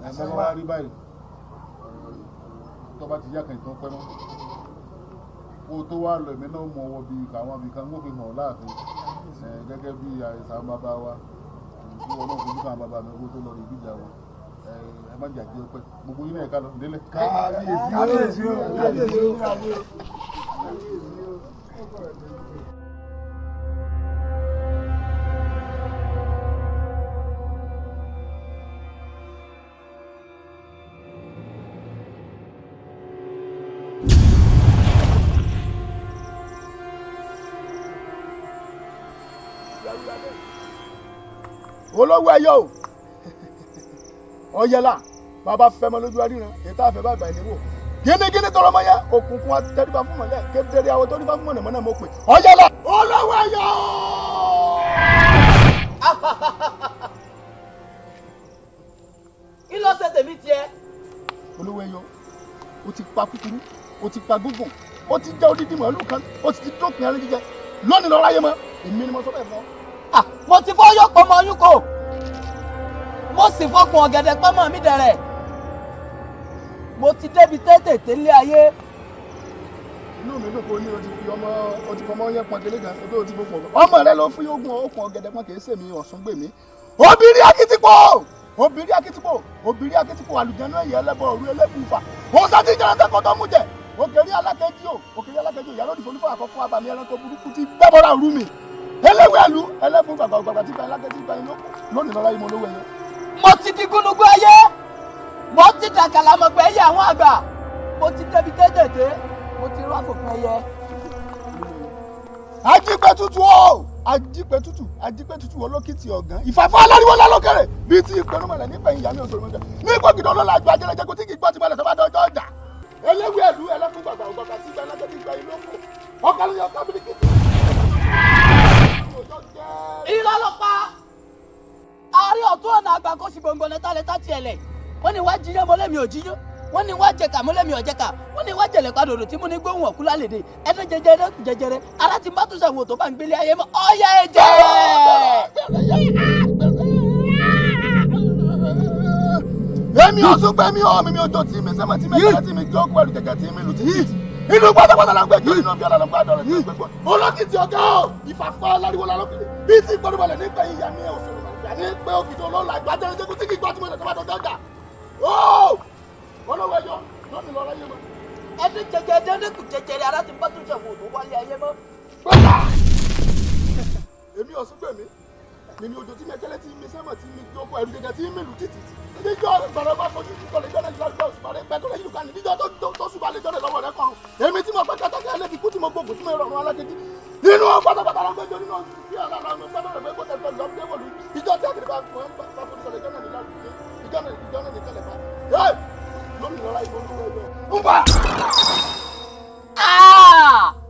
ẹ̀gbọ́n wa rí báyìí tó bá ti yá kan ìtàn pẹ́ mọ́ kó tó wá lọ èmi náà mọ ọwọ́ bíi àwọn abìkan ń gbófin hàn láàfin gẹ́gẹ́ bí àìsàn bàbá wa tí wọn náà fojú kan bàbá mi owó tó lọ rí ìgbìjà wọn ẹ má jàgbé ọpẹ́ gbogbo yín náà ká lọ délẹ̀. kábíyèsí o kábíyèsí o kábíyèsí o. Olowoeyo ọ̀yẹ̀là bàbá fẹ́mọ lójú àríran ètò àfẹ́ bàgbà ìléwò gínígíní tọrọ mọ yẹn òkùnkùn àtẹríba fún mọ̀lẹ́ kedere àwọn tó rí bá fún mọ̀nàmọ́ná mo pè ọjọ́ lọ. Olowoeyo. kí ló ṣe tèmi tiẹ̀. Olowoeyo o ti pa kúkúrú o ti pa gúngùn o ti jẹ́ odidi màálù kan o ti dópin ẹran jíjẹ lónìí lọ́ọ́ ráyé mọ́ èmi ni mo sọ bẹ́ẹ̀ fún ọ. mo ti fọ́ yọ̀pọ̀ ọmọ oyún kò mo sì fọkùn ọ̀gẹ̀dẹ̀ pọ́nmọ́ mi dẹ̀rẹ̀ mo ti débi tètè lé ayé. inú mi dùn pé o ní o ti fọmọ yẹn pọn kele gan o ti fọkùn ọmọ rẹ ló fún yógùn okùn ọ̀gẹ̀dẹ̀ pọn kìí sèmi ọ̀sùn gbèmí. obìnrin akitipo àlùjànnú ẹ̀yẹ ẹlẹ́bọ̀ òru ẹlẹ́bùfà ó sá ti jẹrẹ tẹ́kọ̀ọ́ tó mú jẹ òkèrè alákẹ́jì ìyá lódì folúfà àkọ́kọ́ abàmì ẹranko burúkú ti gbẹ́bọ̀rà òru mi eléwé ẹlú ẹlẹ́fún gbàgbàgbà tí báyìí lákẹ́jì gba inú lónìí lọ́la yìí mo lówó ẹyẹ. mo ti di gúnugún ayé mo ti dàkàlà mọ̀ pé ẹyẹ àwọn àgbà mo ti débi tètè mo ti rọ́ àfòfin ẹyẹ. ajípẹ́ tútù olókìtì ọ̀gán ìfàfọ́ aláriwo lálọ́kẹ̀rẹ̀ bíi ti ìpẹnumọ̀lẹ̀ nípẹ̀yìn ìyá mi òṣèlú mọ́jọ ní gbọ́gidọ́ lọ́la àjọ ajẹ́lẹ́jẹ́ kó tí kì í gbọ́ ti balẹ̀ tó bá dọ́jọ́ ọjà eléwé ẹ̀lú ẹlẹ́fún gbàgbà tí gba ẹlẹ́jẹ́ ti gba ilé òkú ọkàlùyọ kábílíkì. irọ́ ló pa àárín ọ̀tún ọ̀nà àgbà kó sì gbòǹgbò lẹ́tà tiẹ̀ lẹ̀ wọ́n ní wá jíyán mọ́lẹ́mi ò jíyán wọ́n ní wá jẹ̀ka mọ́lẹ́mi ò jẹ̀ka wọ́n ní wá jẹ̀lẹ̀ padòdò tí mo ní gbóhùn ọ̀kú lálẹ́dẹ̀ ẹnu jẹjẹrẹ ara ti má tún sẹ̀wọ̀n tó bá ń gbélé ayé mọ́ ọ̀yà ẹ̀jẹ̀. èmi ọ̀sùn pé mi ọ̀ mi ojo tí mi sẹ́mọ̀ tí mi kẹ́lẹ́ tí mi jọ́ pẹ̀lú kẹ̀kẹ́ tí mi lù tí inú pátápátá la ń gbẹ́jọ́ inú bí ọ̀la la ń gbá dọ̀rọ̀ tí mi gbẹ́gbọ́ olókìtì ọ̀gá ọ̀ ìfàfọ́ aláriwo lálọ́kìlẹ̀ bíi ti gbọ́dọ̀balẹ̀ nípa ìyá mi òṣèlú ní pé òkìtì ọlọ́ọ̀la ìgbàjẹ́rẹ́jẹ́ kó tí kì í gbọ́ tí mo lè tó bá dọ̀jọ́ ọjà Olowoeyo lónìí lọ́ọ́ láyé mọ́. ẹni jẹjẹrẹ ara ti bá tún ṣẹ̀wọ̀n tó wálé ayé mọ́. èmi ọ̀sùn pè mí mímí ojo tí mi kẹ́lẹ́ tí mi sẹ́mọ̀ tí mi jókòó ẹ̀rù gẹ́gẹ́ tí mi lù títì níjọ́ gbọ̀dọ̀ bá fojú kíkọ́ lè jọ́lẹ̀ ìlú ọ̀sùn rẹ̀ pẹ́ tó lè yìí kan níjọ́ tó ṣùgbọ́n lè jọ́lẹ̀ lọ́wọ́ rẹ̀ kọ́run èmi tí mo pẹ́ kẹ́tọ́kẹ́ ẹlẹ́fi kú tí mo gbógun tí mo rọrùn alákejì nínú pátápátá la ń gbẹ́jọ́ nínú bí ọ̀la la ń gbẹ́ bẹ̀rẹ̀ pé kó tẹ̀sán lọ bí ẹ̀wọ̀n ìjọ tí àkìrì bá fojú sọ̀rọ̀ ìjọ náà ní lárugẹ ìjọ náà ní tẹ̀lẹ̀ bá lónìí lọ́la ìbò Olowoeyo ń bà.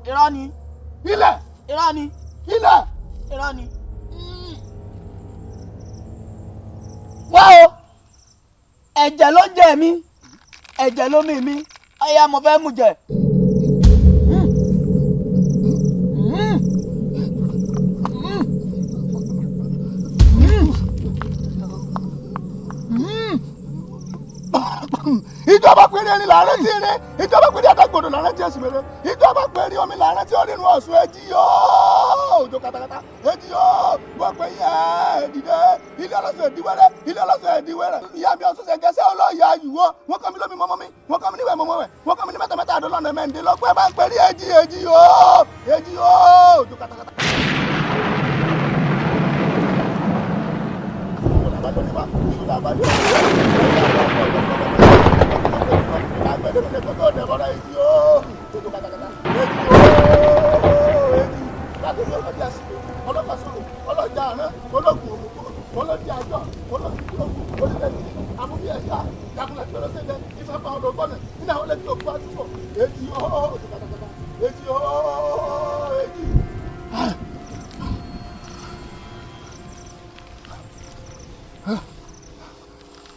irọ́ ni. ilẹ̀. irọ́ ni. ilẹ̀. irọ́ ni. wá o ẹ̀jẹ̀ ló ń jẹ mí ẹ̀jẹ̀ ló mì mí ọ̀yá mo fẹ́ mú jẹ. ìjọba péré ẹni làárẹ̀ tí ẹni ìjọba péré àdàgbòdò làárẹ̀ tí ẹsùn mẹ́rẹ́ ìjọba péré omi làárẹ̀ tí ọ̀rìn ọ̀sùn ẹjì yóò òjò katakata ẹjì yóò wọ́n pé yẹ ẹ̀dìdẹ́ ilé ọlọ́sùn ẹ̀díwẹ́rẹ́ ilé ọlọ́sùn ẹ̀díwẹ́rẹ́ ìyá mi ọ̀sùn ṣẹ̀gẹ́sẹ̀ ọlọ́ọ̀yà ayùwọ́ wọ́n kọ́ mi lómi mọ́mọ́ mi wọ́n kọ́ mi níwẹ̀ mọ́mọ́ rẹ̀ wọ́n kọ́ mi ní mẹ́ta àdọ́lọ́nà mẹ́ndínlọ́gbọ̀n ẹ̀ bá ń pẹ́rí ẹjì yóò òjò katakata.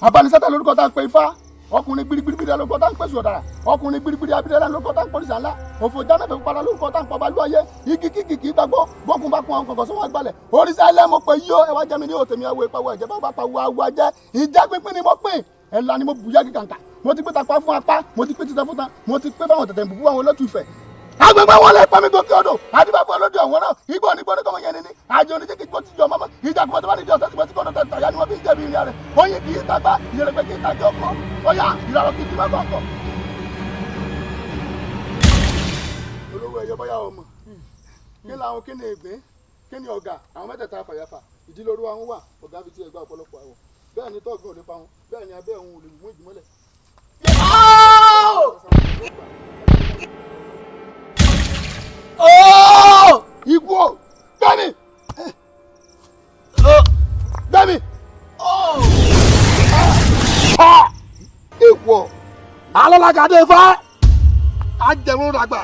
Abanisẹ́tà lórúkọ tá à ń pe Ifá ọkùnrin gbirigbiri lórúkọ tá à ń pèsè ọ̀dàrà ọkùnrin gbirigbiri abidjan lórúkọ tá à ń pòrìṣà ńlá òfò jáná fẹ́ padà lórúkọ tá à ń pọ̀ balùwà yẹ igi kíkì kì í gbàgbọ́ bọ́kùn bá kún àwọn kọ̀ọ̀kan sọ́wọ́n gbalẹ̀ oríṣà ilẹ̀ mo pè yí o ẹ wá jẹ́ mi ní òtẹ̀mí awo ìpawọ́ ẹ̀jẹ̀ bá pa wo awo ajẹ́ ìjà pínpín ni mo pín ẹ̀la ni mo bùyá kíkàǹkà mo ti pé tapá fún apá mo ti pé títa fún tan mo ti pé báwọn tẹ̀tẹ̀ bùbú àwọn olótù ìfẹ́ agbègbè wọn lè pàmì gòkè odò àdìbàbọ̀ ọlọ́dún àwọn náà igbó onígbó ní kọ́mọ yẹn ni àjọ oníjẹ́ kí gbọ́ tíjọ mọ́mọ́ ìjà kọ́mọ́ tó bá nídìí ọ̀sẹ̀ tí wọ́n ti kọ́dọ̀ tẹ̀tẹ̀ ya ni wọ́n fi ń jẹ̀bi ìrìn rẹ̀ oyin kì í tagbá ìyẹrẹpẹ kì í tàgé ọkọ ọyà ìlàrọ̀ kì í tìmọ̀ kọ̀ọ̀kọ̀. Olowoeyo bọ́yá ọmọ kí làwọn kí ni ègbé kí ni ọ̀gá àwọn mẹ́tẹ̀ẹ̀ta fàyàfà ìdílóru àwọn wà ọ̀gá fi ti ẹ̀gbá ọ̀pọ̀lọpọ̀ àwọ̀ bẹ́ẹ̀ ni tọ́ọ̀gùn ò lè pa wọn bẹ́ẹ̀ ni abẹ́ òun ò lè mú ìjùmọ́lẹ̀. Ikú o! Gbẹ́mi! Gbẹ́mi! Ikú o! Alọ́lágadé Ifá! ajẹrun ràgbà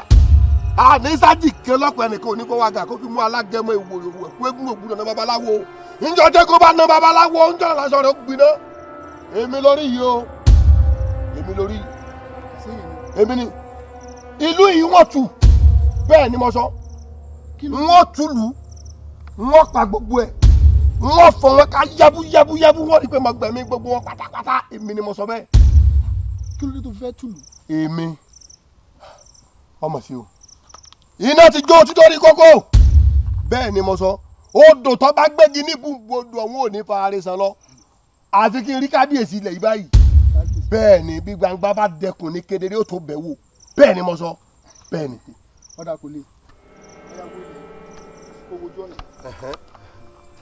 àníṣájì kan lọ́pọ̀ ẹnìkan ò ní kó wá gà kó fi mú alágẹmọ ìwòrò ẹ̀kú eégún ògùn náà babaláwo ńjọ́ jẹ́ kó bá ná babaláwo ńjọ́ lásán rẹ̀ ó gbiná èmi lórí yìí o èmi lórí èmi ni ìlú yìí wọ́n tù bẹ́ẹ̀ ni mo sọ wọ́n tù lù wọ́n pa gbogbo ẹ̀ wọ́n fọ wọn ká yábúyábúyábú wọ́n rí pé mo gbẹ̀mí gbogbo wọn pátápátá èmi ni mo sọ bẹ́ẹ̀. kí ló dé tó fẹ́ tù lù. èmi ọmọ sí o iná ti jó títọ́ ní kókó bẹ́ẹ̀ ni mo sọ odò tó bá gbégi ní gbogbo ọ̀hún ò ní fàárẹ̀ sàn lọ àfi kí n rí kábíyèsí ilẹ̀ yìí báyìí bẹ́ẹ̀ ni bí gbangba bá dẹkùn ní kedere ó tó bẹ̀ wò bẹ́ẹ̀ ni mo sọ bẹ́ẹ̀ ni. ọ̀dà kò lè kó wojú ọ̀nà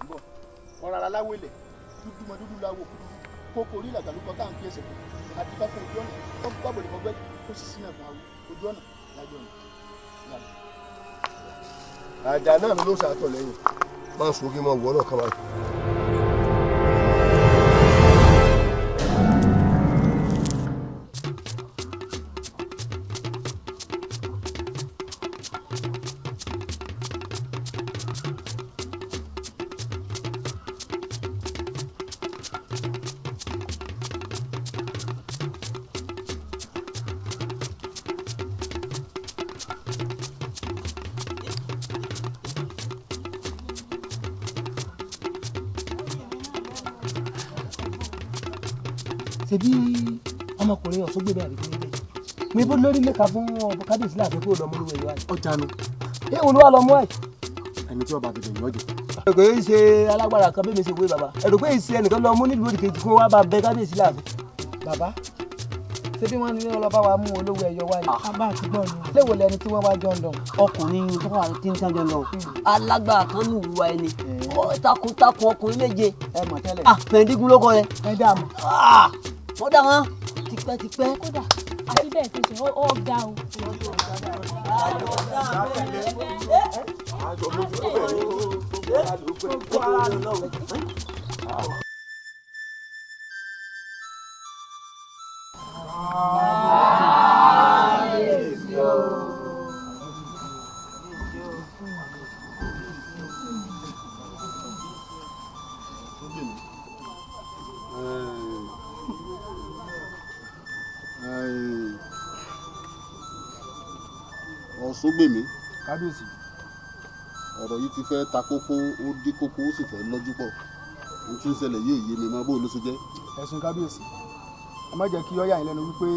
bọ̀ ọ̀rọ̀ ara láwọ̀ ilẹ̀ dúdú mọ dúdú láwọ̀ kókó orí ìlàgbà ló kọ́ tá à ń fi ẹsẹ̀ kù àdìbá fún ojú ọ̀nà tó ń gbàgbọ́ ìfọ̀gbẹ́ ó sì sínú ẹ̀fọn àwọn ojú ọ̀nà lájọ ọ̀nà. àjà náà ló ṣàtọ̀ lẹ́yìn máa ń sókè máa wọ́ náà kàn máa. ṣebí ọmọkùnrin ọ̀ṣọ́gbè bẹ́ẹ̀ àbí kíni bẹ́ẹ̀ mi bó lórí lẹ́ka fún ọ̀bọ kábíyèsí láàfin kúrò lọ́mọ olúwo ẹ̀yọ́ àyè. ọjà nu. ẹ olúwa lọ mú ẹ. ẹni tí ọba bèbè yàn jẹ. ẹ̀rọ pé ṣe alágbára kan bẹ́ẹ̀ mi ṣe wé bàbá ẹ̀rọ pé ṣe ẹnìkan lọ mú nílùú òdìkejì kó wá bá bẹ kábíyèsí láàfin. bàbá ṣebí wọn ní ọlọ́ba wa mú olówó ẹ̀yọ́ wáyé. àbá àti gbọ́n ni. léwo lẹni tí wọ́n wá jọ ń lọ. ọkùnrin tó wà tí ń sájọ lọ alágbára kan ní ìlú wa ẹni takuntakun ọkùnrin méje. ẹ mọ̀ tẹ́lẹ̀. Fẹ̀ndígun ló kọ rẹ. ẹ dá mọ̀. wọ́n dá wọn tipẹ́tipẹ́. kódà àti bẹ́ẹ̀ tó ṣe ó ga o. Ọ̀ṣọ́gbèmí kábíyèsí ọ̀rọ̀ yìí ti fẹ́ ta kókó ó dí kókó ó sì fẹ́ lọ́jú pọ̀ n tí ń ṣẹlẹ̀ yóò yé mi máa bó ló ṣe jẹ́. ẹ̀sùn kábíyèsí ẹ má jẹ́ kí ó yà yín lẹ́nu wípé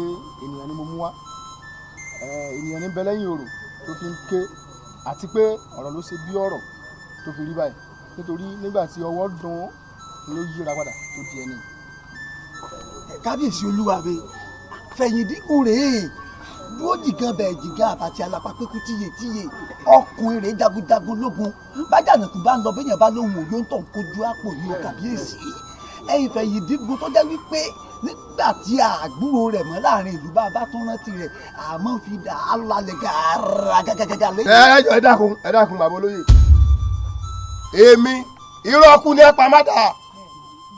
ènìyàn ni mo mú wá ènìyàn ní bẹ lẹ́yìn orò tó fi ń ké àti pé ọ̀rọ̀ ló ṣe bí ọ̀rọ̀ tó fi rí báyìí nítorí nígbà tí ọwọ́ dùn ló yíra padà tó di ẹni. kábíyèsí olúwa mi Fẹ̀yìndínkù rèé dúró jìgàn bẹ́ẹ̀ jìgàn àbàtì alápápẹ́kù tíye ọkùnrin rèé jagunjagun lógun bájànàkú bá ń lọ bẹ́yẹn bá lóhùn òyò ń tàn kojú àpò yìí ó kábíyèsí ẹ̀yin Fẹ̀yìndínkù tó jẹ́ wípé nígbà tí àgbúrò rẹ̀ mọ́ láàrin ìlú bá bá tún rántí rẹ̀ àmọ́ fi dà á lálẹ́ gàràgàgàgà lẹ́yìn. ẹ dákun bàbá olóyè èmi irọ́ kú ní ẹ̀pà mátà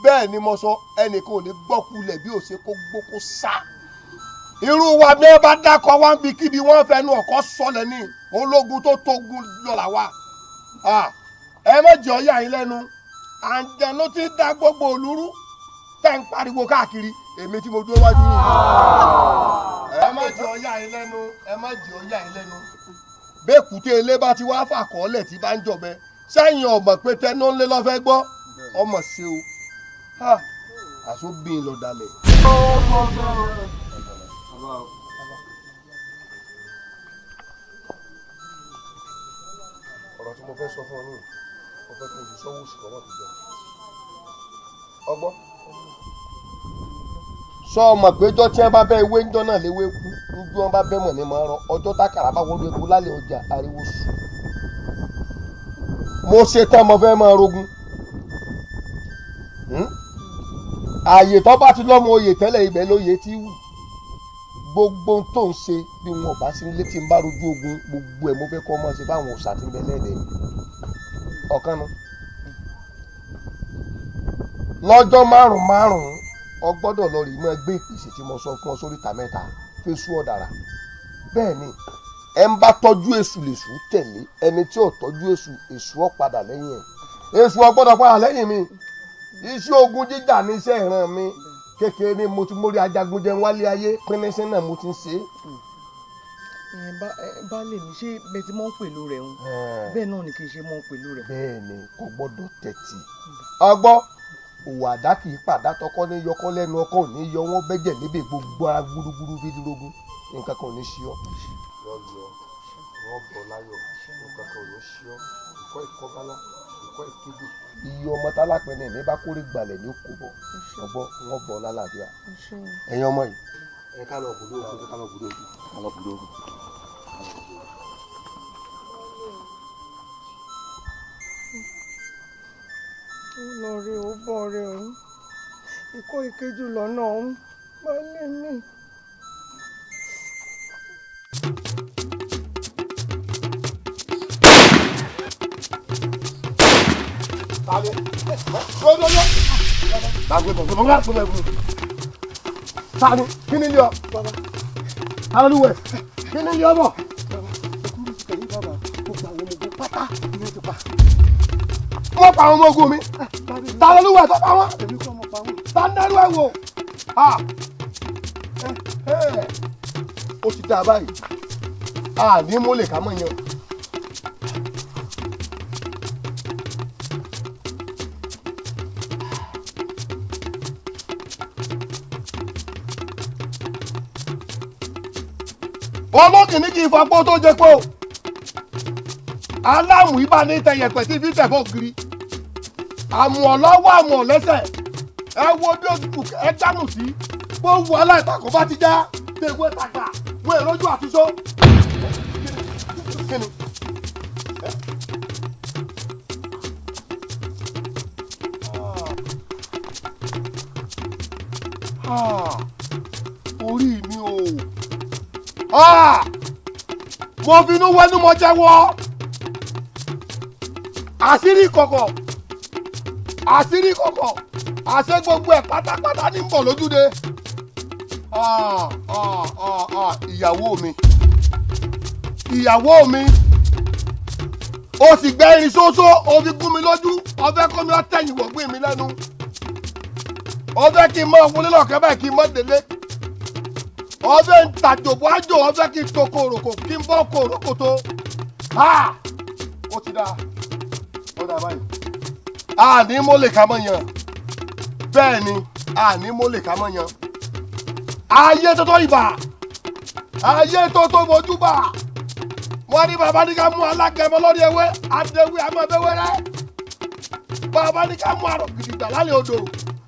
bẹ́ẹ̀ ni mo sọ ẹnìkan ò ní gbọ́kulẹ̀ bí ó ṣe kó gbókó sá irú wa bí wọ́n bá dákọ̀ wá ń bi kíbi wọ́n fẹnu ọ̀kọ́ sọlẹ̀ ní ológun tó tógun lọ́la wa ẹ má jẹ́ ọ̀yà yín lẹ́nu àǹjẹ̀ ló ti dá gbogbo òlúrú tẹ́ ń pariwo káàkiri èmi tí mo dúró wájú yìí ẹ má jẹ́ ọ̀yà yín lẹ́nu ẹ má jẹ́ ọ̀yà yín lẹ́nu bẹ́ẹ̀kúté ilé bá ti wá fàkọọ́lẹ̀ tí bá ń jọbẹ sẹ́yìn ọmọ pé tẹnu ńlẹ́ lọ́fẹ́ gbọ́ ọmọ ṣe o àsóbìn lọ́dàlẹ̀. ọ̀rọ̀ tí mo fẹ́ sọ fún ọ nìyí mo fẹ́ kó o sì sọ́wọ́ sí lọ́wọ́ tó jẹ́ ọgbọ́n sọ ọmọ péjọ tí wọn bá bẹ ewé ńjọ náà léwé kú níjú wọn bá bẹ mọ ní máa rọ ọjọ́ tákàrà bá wọlé epo lálẹ́ ọjà ariwo sùn mo ṣe tán mo fẹ́ máa rogun ààyè tó bá ti lọ́mọ oyè tẹ́lẹ̀ ibẹ̀ lóye tí wù gbogbo tó ń ṣe bí wọn bá sí létí ń bá rojú ogun gbogbo ẹ̀ mo fẹ́ kọ́ ọmọ ṣe báwọn òòṣà ti ń bẹ lẹ́ẹ̀dẹ̀ ọ̀kan nu lọ́jọ́ márùn-ún ọgbọ́dọ̀ lọ rí mọ́ gbé ìpèsè tí mo sọ fún ọ sórí ìta mẹ́ta fésù ọ̀dàrà bẹ́ẹ̀ ni ẹ ń bá tọ́jú èṣù lèṣù tẹ̀lé ẹni tí ò tọ́jú èṣù èṣù ọ̀ padà lẹ́yìn ẹ̀ èṣù ọ̀ gbọ́dọ̀ padà lẹ́yìn mi iṣẹ́ ogun jíjà ní iṣẹ́ ìran mi kékeré ni mo ti mórí ajagunjẹ wálé ayé pínínsín náà mo ti ń ṣe é. baálé mi ṣé bẹ́ẹ̀ tí mò ń pèlú rẹ̀ ń bẹ́ẹ̀ náà ni kì í ṣe mò ń pèlú rẹ̀. bẹ́ẹ̀ ni kò gbọ́dọ̀ tẹ̀tì ọgbọ́ òwò àdá kì í pàdá tọkọ ní yọkọ lẹ́nu ọkọ ò ní yọ wọ́n bẹ́jẹ̀ lébè gbogbo ara gbúdúgbúdú bídúrógún nǹkan kan ò ní ṣí ọ. lọ́yọ̀ wọ́n bọ̀ láyọ̀ nǹkan kan ò ní ṣí ọ ìkọ́ ìkọ́bálá ìkọ́ ìkéde. iye ọmọ tálápẹ́ ní ìní bá kórè gbalẹ̀ ní kò bọ̀ ọgbọ́ wọn bọ̀ lálàáfíà. ẹ̀yin ọmọ yìí ẹ ká lọ bùdó ògùn ká lọ bùdó ògùn ká lọ bùdó ògùn. lọ rí o bọ̀ rẹ̀ ọ̀hún ìkọ́ ìkejì lọ́nà ọ̀hún baálé mi. Tani kí ni ilé ọ? Alúwẹ̀ kí ni ilé ọ bọ̀? Wọ́n pa àwọn ọmọ ogun mi. Ta lolúwẹ̀ tó pa wọ́n? Ta ń dárú ẹ̀ wò? Ó ti dá a báyìí. Ní mo lè ká mọ̀ yẹn. Olókìní kì í fapó tó jẹ pé o aláàmù ibà ní tẹyẹpẹ tí fi tẹfọ kiri àmù ọlọ́wọ́ àmù ọ̀lẹ́sẹ̀ ẹ wo bí òtútù ẹ dámù sí gbówó aláìtakò bá ti já tèwé tàgbà wọ èròjú àtúnṣe. Kíni orí mi o. Mo finú wẹnu mo jẹ́wọ́ àṣírí kọ̀kọ̀ àṣẹ gbogbo ẹ̀ pátápátá ní bọ̀ lójúde. Ìyàwó mi o sì gbẹ́ irin ṣoṣo o fi gún mi lójú o fẹ́ kó mi ọ̀tẹ̀yìn wọ̀gbìn mi lẹ́nu o fẹ́ kí n mọ wọlé lọ́kẹ́ báyìí kí n mọ délé. Ọbẹ̀ ń tàjòbó àjò ọbẹ̀ kí n tó kòròkò kí n bọ́ kòròkò tó. Ó ti dáa ó dáa báyìí. Àní mo lè ká mọ́ yan bẹ́ẹ̀ ni àní mo lè ká mọ́ yan. Ayé tó tó ibà ayé tó tó mojú bà wọ́n ní bàbá ní ká mú alágẹmọ lórí ewé adéwé amọ̀bẹ́wẹ́rẹ́. Bàbá ní ká mú àrògìdìgbà lálẹ́ odò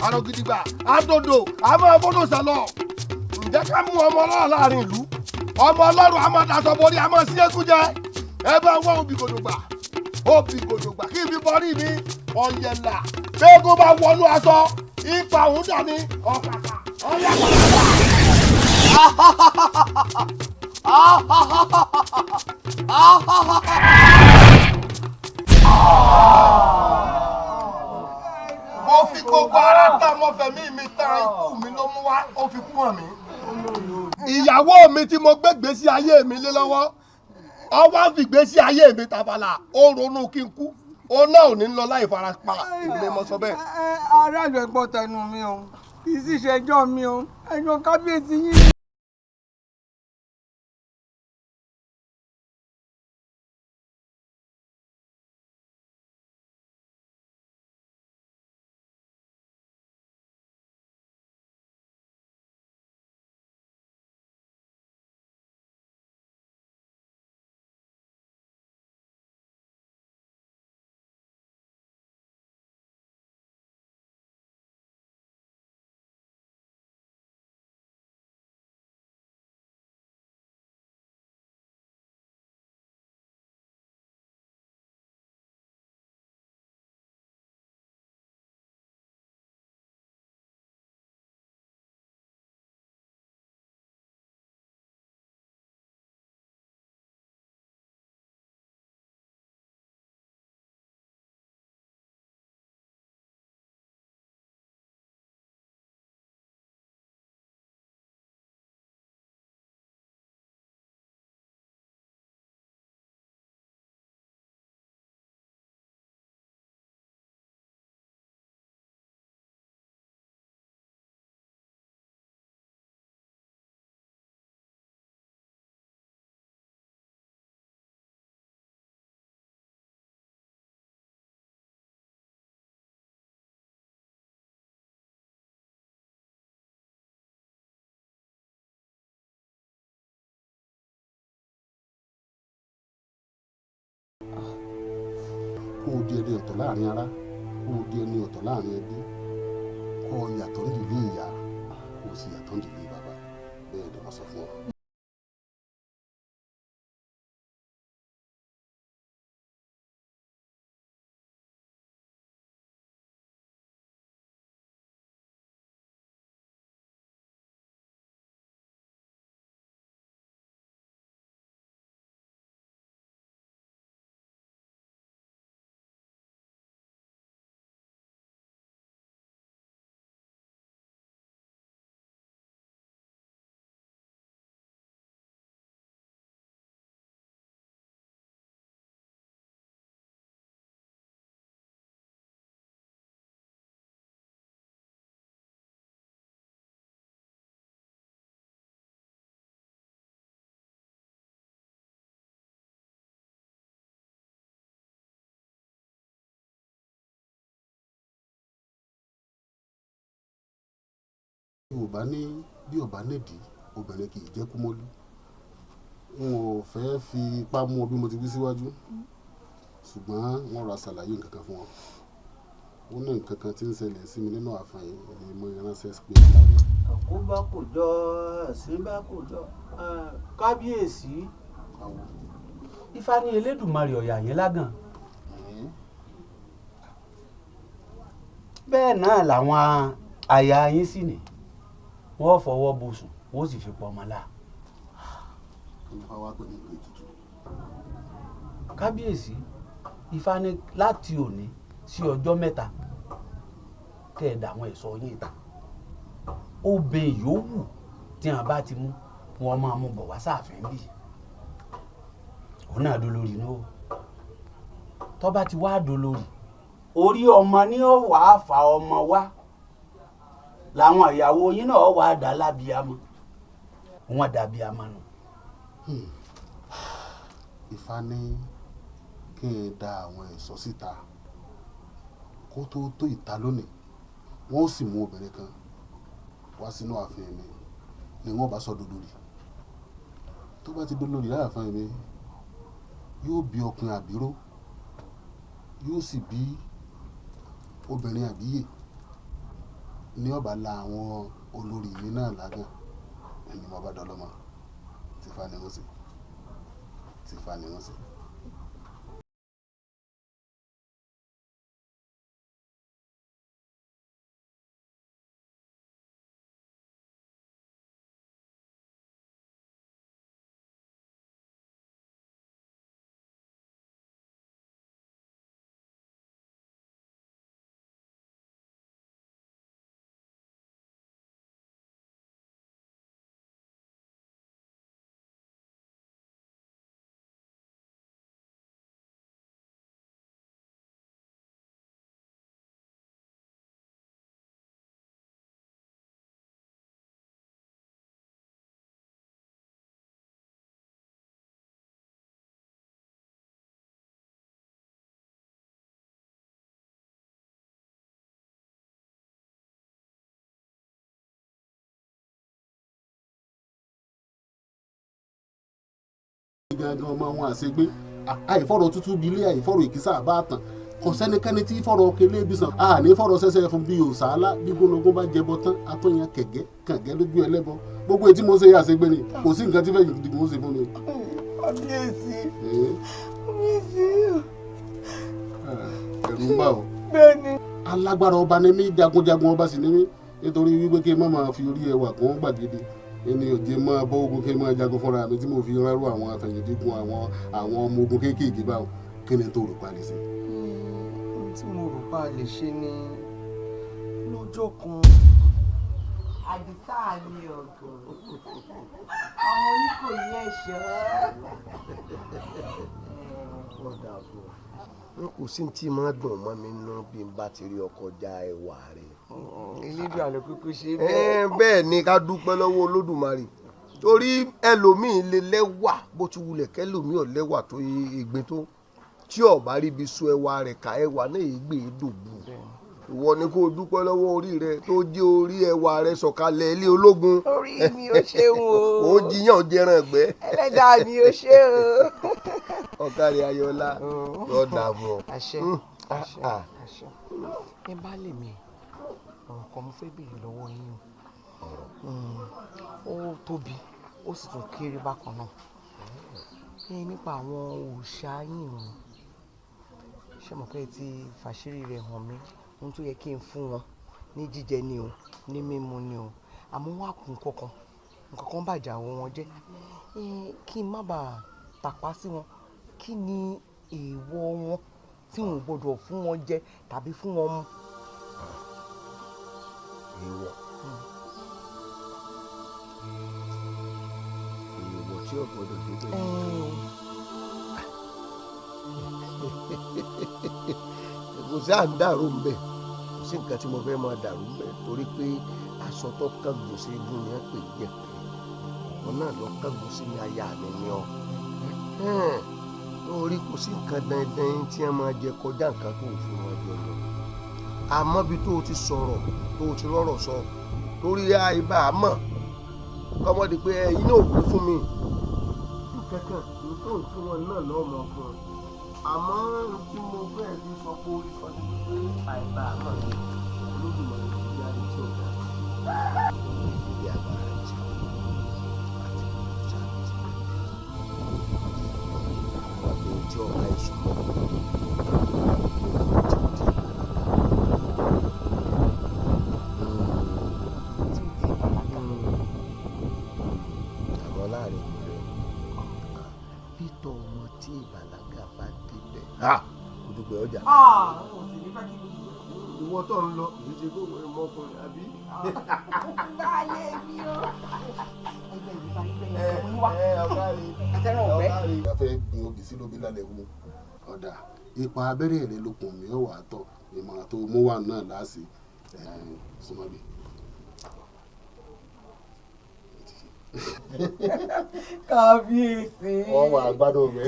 àrògìdìgbà àdòdò amọ̀bọ́dọ̀ sálọ. Ǹjẹ́ ká mú ọmọ ọlọ́run láàrin ìlú ọmọ ọlọ́run a máa daṣọ borí a máa sí ẹkún jẹ ẹ bá wọ́n obì gòdògbà kí n fi bọ́rí mi ọ̀yẹ̀là gbẹ́gun bá wọnú aṣọ ipa òun dání ọ̀kàkà ọ̀yẹ̀kà. Mo fi gbogbo ara tá mo fẹ̀mí mi tán ikú mi ló mú wá ó fi kú hàn mí. Ìyàwó mi tí mo gbé gbèsè ayé mi lé lọ́wọ́ ọwọ́ fi gbèsè ayé mi tàbàlà ó ronú kí n kú ó náà ò ní lọ láì farapa ìgbé mọ sọ bẹ́ẹ̀. aráàlú ẹgbọ́n tẹnu mi o kì í sì ṣẹjọ́ mi o ẹjọ́ kábíyèsí yín. kó o di ẹni ọ̀tọ̀ láàrin ará kó o di ẹni ọ̀tọ̀ láàrin ẹbí kó o yàtọ̀ nídìílé ìyá kó o sì yàtọ̀ nídìílé bàbá bẹ́ẹ̀ ni wọ́n sọ fún ọ. Yorùbá ní bí ọba nídìí obìnrin kì í jẹ́ kúmọ́lú n ò fẹ́ fi ipá mú ọ bí mo ti wí síwájú ṣùgbọ́n wọ́n ra ṣàlàyé nǹkan kan fún ọ ó ní nǹkan kan tí ń ṣẹlẹ̀ sí mi nínú ààfin ni mo ránṣẹ́ pé láwọn. àkóbá kò jọ àṣìbá kò jọ kábíyèsí ifá ní elédùnmarè ọ̀yà yín lágàn bẹ́ẹ̀ náà làwọn aya yín sì ní wọ́n fọwọ́ bùsùn wọ́n sì fi pọ̀ ọmọ la. kábíyèsí ifá ní láti òní sí ọjọ́ mẹ́ta kẹ́ ẹ̀ dà àwọn ẹ̀ṣọ́ yín ta obìnrin yòówù tí wọn bá ti mú wọn máa mú bọ̀ wá sáàfin bì òun náà dolórí ní o tó bá ti wá dolórí orí ọmọ ní ó wàá fa ọmọ wá làwọn ìyàwó yín náà wàá dà lábíàmọ wọn dàbíàmọ nù. Ifá ní kí n da àwọn ẹ̀ṣọ́ síta kó tó ìta lónìí wọ́n ó sì mú obìnrin kan wá sínú ààfin mi ni wọ́n bá sọ dolórí tó bá ti dolórí láàfin mi yóò bí ọkùnrin àbíró yóò sì bí obìnrin àbíyè ní ọba la àwọn olórí mi náà lágàn ẹni mo bá dọlọmọ Tìfá ni wọ́n sì Tìfá ni wọ́n sì. gangan ọmọ wọn àṣegbé àìfọ̀rọ̀ tútù bí ilé àìfọ̀rọ̀ ìkísà bá tàn kò sẹ́nikẹ́ni tí fọ̀rọ̀ kele bí sàn àní fọ̀rọ̀ sẹ́sẹ́ fún bí òsàlá bí gbólógún bá jẹbọ tán àtọyàn kẹ̀gẹ́ kàngẹ́ lójú ẹlẹ́bọ gbogbo etí mo ṣe yà àṣegbé ni kò sí nǹkan tí fẹ́ẹ́ yìí mo ṣe fún mi. kábíyèsí ẹ̀rù ń bà ọ́. bẹ́ẹ̀ni. alágbára ọba ni mí jagunjagun ọba sì ni mí nítorí wípé kí n má máa fi orí ẹwà kún gbàgede ẹni òjé máa bọ́ ogun kí n máa jagun fúnra mi tí mo fi rárú àwọn àfẹ̀yìndínkùn àwọn ọmọ ogun kéékèèké báwọn kí ni tó rò pa lè ṣe. ohun tí mo rò pa lè ṣe ni lọ́jọ́ kan. àdìsá mi ọ̀gọ̀ ọmọ oníkòyí ẹ̀ṣọ́. n kò sí tí máa dùn mọ́ mi nú bí n bá ti rí ọkọ̀ já ẹwà rẹ̀. elédùn àlọ́ kúkú ṣe bẹ́ẹ̀. bẹ́ẹ̀ ni ká dúpẹ́ lọ́wọ́ Olódùmarè torí ẹlòmíín lè lẹ́wà bó ti wulẹ̀ kẹ́lòmíín ò lẹ́wà tó ìgbín tó tí ó bá rí ibi sọ ẹwà rẹ̀ ká ẹwà náà ègbè dògbù ìwọ ni kó dúpẹ́ lọ́wọ́ orí rẹ̀ tó jẹ́ orí ẹwà rẹ̀ sọ̀kalẹ̀ ilé ológun. orí mi ò ṣeun o. ó jiyàn jẹran ẹgbẹ́. ẹlẹ́dàá mi ò ṣe o. ọ̀kárí ayọ̀lá yóò dààmú. àṣẹ ẹ bá lè mi ọ̀rọ̀ kan mo fẹ́ béèrè lọ́wọ́ yín o ó tóbi ó sì tún kéré bákan náà nípa àwọn òòṣà yín o ṣé mo pé ti fàṣírí rẹ̀ hàn mí ohun tó yẹ kí n fún wọn ní jíjẹ ni o ní mímu ni o àmọ́ wọn á kún nǹkan kan bàjẹ́ àwọn wọn jẹ́ kí n má bàa tàpá sí wọn kí ni èèwọ̀ wọn tí wọn ò gbọdọ̀ fún wọn jẹ tàbí fún wọn mu. èèwọ̀ tí ò gbọdọ̀ débẹ̀. kò sí à ń dàrú ń bẹ̀ kò sí nǹkan tí mo fẹ́ máa dàrú ń bẹ̀ torí pé aṣọ tó kángun sí igun ni ẹ pè é jẹ̀pẹ́ wọn náà lọ kángun sí ní aya mi ni ọ lórí kò sí nǹkan dandan tí wọn máa jẹ kọjá nǹkan tó fún wọn jẹ lọ àmọ́ bí tó o ti sọ̀rọ̀ tó o ti rọ̀rọ̀ sọ lórí àìbá àmọ́ kọ́mọ́dé pé ẹ̀yin náà wúlò fún mi kẹ́kẹ́ nǹkan fún wọn náà lọ́wọ́ mọ̀ fún ọ àmọ́ tí mo fẹ́ fi sọ pé orí sọ ní pé àìbá àmọ́ mi olódùmarè ti di ayé tí ò dá ìdílé agbára jẹ àti ìjàmbá wà ní tí ọ̀gá ìṣúná àwọn láàrin rẹ pítọ̀ ọmọ tí ìbàlágà bá débẹ̀ kò dùgbẹ́ ọjà. ìwọ tó ń lọ èyí ti gbogbo ẹ mọkùnrin àbí. báyé mi o. ọ̀gá rẹ̀ a fẹ́ gbin obì sí lóbi lálẹ́ wú ọ̀dà ipa abẹ́rẹ́ rẹ lókun mi ò wà tọ̀ ìmọ̀ràn tó mú wà náà láàsì súnmọ́bí. kábíyèsí. wọ́n wà gbádùn mi.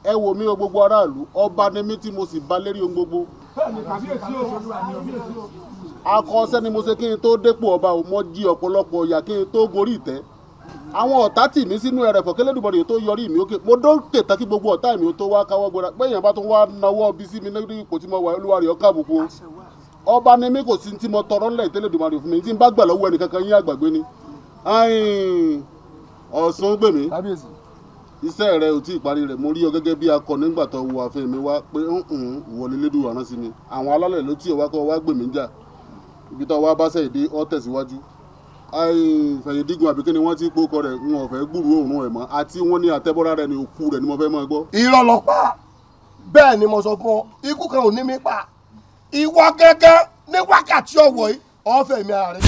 ẹ wò mí o gbogbo aráàlú ọba ni mí tí mo sì bá lérí ohun gbogbo. akọ́ṣẹ́ ni mo ṣe kí n tó dépò ọba ò mọ jí ọ̀pọ̀lọpọ̀ ìyà kí n tó gorí ìtẹ́. àwọn ọ̀tá tì mí sínú ẹrẹ̀fọ̀ k'Ẹlẹ́dùmarè tó yọrí mi òkè mo dókè tán kí gbogbo ọ̀tá mi ó tó wá káwọ́ gbéra pé èèyàn bá tún wá nawọ́ bí sí mi lórí ipò tí mo wà Olúwa rẹ̀ ọ̀ká àbùkù. ọba ni mí kò sí tí mo tọrọ ńlẹ̀ t'Ẹlẹ́dùmarè fún mi tí n bá gbà lọ́wọ́ ẹnìkankan yín àgbàgbé ni. Ọ̀ṣun gbèmí iṣẹ́ rẹ ò tí ì parí rẹ̀ mo rí ọ gẹ́gẹ́ bí akọ nígbà tó wọ àfẹ́ mi wá pé ìwọlé lédùn àrán sí mi àwọn alálẹ̀ ló tí ò wá kọ́ wá gbèmí jà ibi tó wá bá sẹ́yìn dé ọ tẹ̀síwájú IteleDicon àbí kí ni wọ́n ti kókọ rẹ̀ ń ọ̀fẹ́ gbúrú òórùn ẹ̀ mọ́ àti wọ́n ní àtẹ́bọ́ra rẹ̀ ní òkú rẹ̀ ni mo fẹ́ máa gbọ́. irọ́ ló pa bẹ́ẹ̀ ni mo sọ fún ọ ikú kan ò ní mi pa ìwọ gẹ́gẹ́ ní wákàtí ọ̀wọ̀ yìí ọ̀fẹ́ mi ara rẹ̀.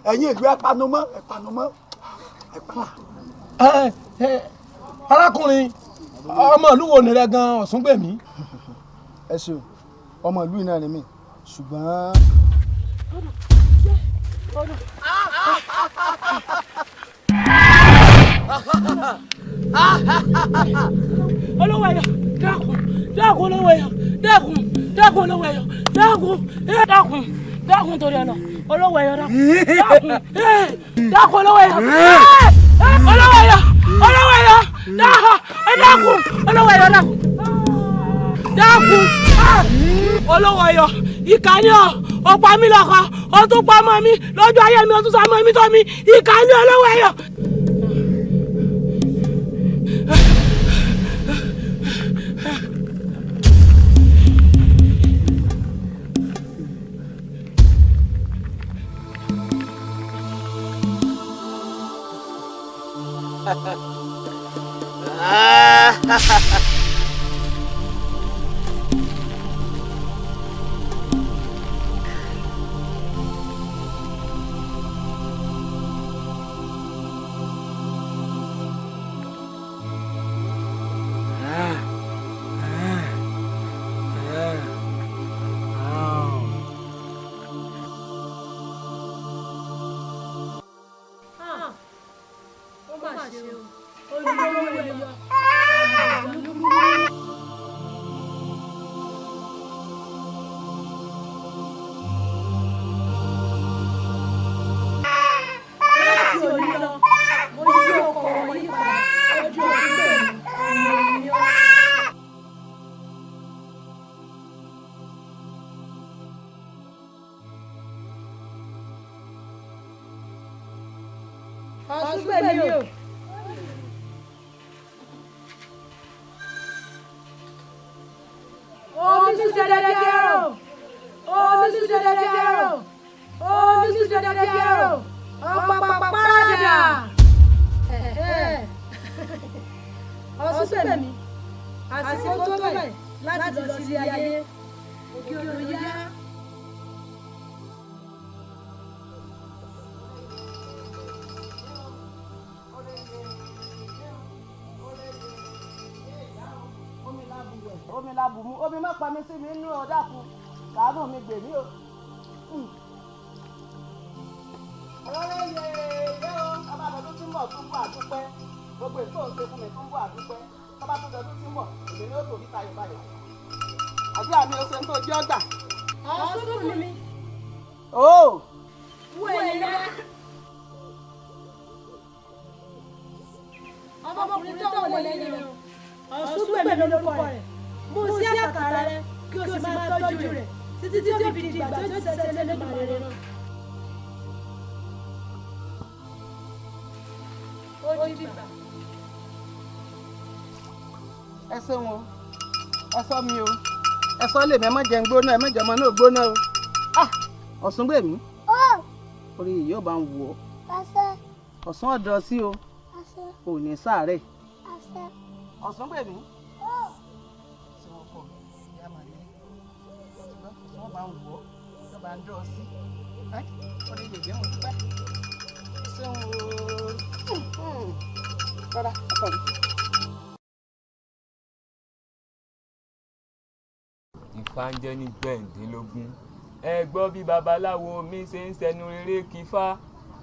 ẹ̀yin ìlú ẹpanumọ́. arákùnrin ọmọ ìlú wo ni rẹ gan Ọ̀ṣúngbèmí. ẹ ṣeun ọmọ ìlú náà ni mí ṣùgbọ́n. Olowoeyo dákun Olowoeyo dákun Olowoeyo dákun torí ọ̀nà Olowoeyo dákun Olowoeyo Olowoeyo ìkànnì ọ̀pá mi lọ́kọ̀ ó tún pa ọmọ mi lójú ayé mi ó tún sọ ọmọ mi tó mi ìkànnì Olowoeyo. Ọ̀ṣúngbèmí o. Omi ṣiṣẹ́ dẹ́dẹ́rò. Omi ṣiṣẹ́ dẹ́dẹ́rò. Omi ṣiṣẹ́ dẹ́dẹ́rò. Ọ̀pọ̀pọ̀ pàràdà. Ọ̀ṣúngbèmí. Àsìkò tó bẹ̀ láti lọ sí ayé. Òkè odò yá. Omi la bù mú omi má pa mi sí mi nínú ọ̀dàkùn kàánú mi gbè mí o. ọlọ́rẹ́ yẹ ẹ o ọba àdọ́dún tí ń bọ̀ tún bọ̀ àdúpẹ́ gbogbo ètò òṣè fún mi tún bọ̀ àdúpẹ́ tọ́ba tó dọdún tí ń bọ̀ èmi ni ó tòbí tayọ̀ báyọ̀. àdúrà mi ò ṣe ń tó jẹ́ ọgbà. Ọ̀ṣúngbèmí. o. Wú ẹ̀yẹ rẹ. ọmọkùnrin tó wọlé lẹ́yìn rẹ Ọ̀ṣúngbèmí lórúkọ rẹ̀. Mú sí àkàrà rẹ kí o sì máa tọ́jú rẹ̀ títí tí ó fi di ìgbà tí ó ti ṣẹ̀ṣẹ̀ lẹ́dùnmáà rẹ̀ náà. Ó dìgbà. ẹ ṣeun o ẹ sọ mi o ẹ sọ lèmi ẹ má jẹun gbóná ẹ má jẹun ọmọ náà gbóná o. Ọ̀ṣúngbèmí orí yìí yóò bá ń wò ó ọ̀sán ọ̀dọ̀ sí o ò ní sàárẹ̀ Ọ̀ṣúngbèmí. wọ́n bá ń wọ̀ ọ́ wọ́n bá ń dọ́ ọ sí orí yèyé mo dúpẹ́ ṣéun o rárá ọkọ mi. ìfàǹjẹ ní gbẹ̀ǹdínlógún ẹ gbọ́ bí babaláwo mi ṣe ń ṣẹnu rere kífá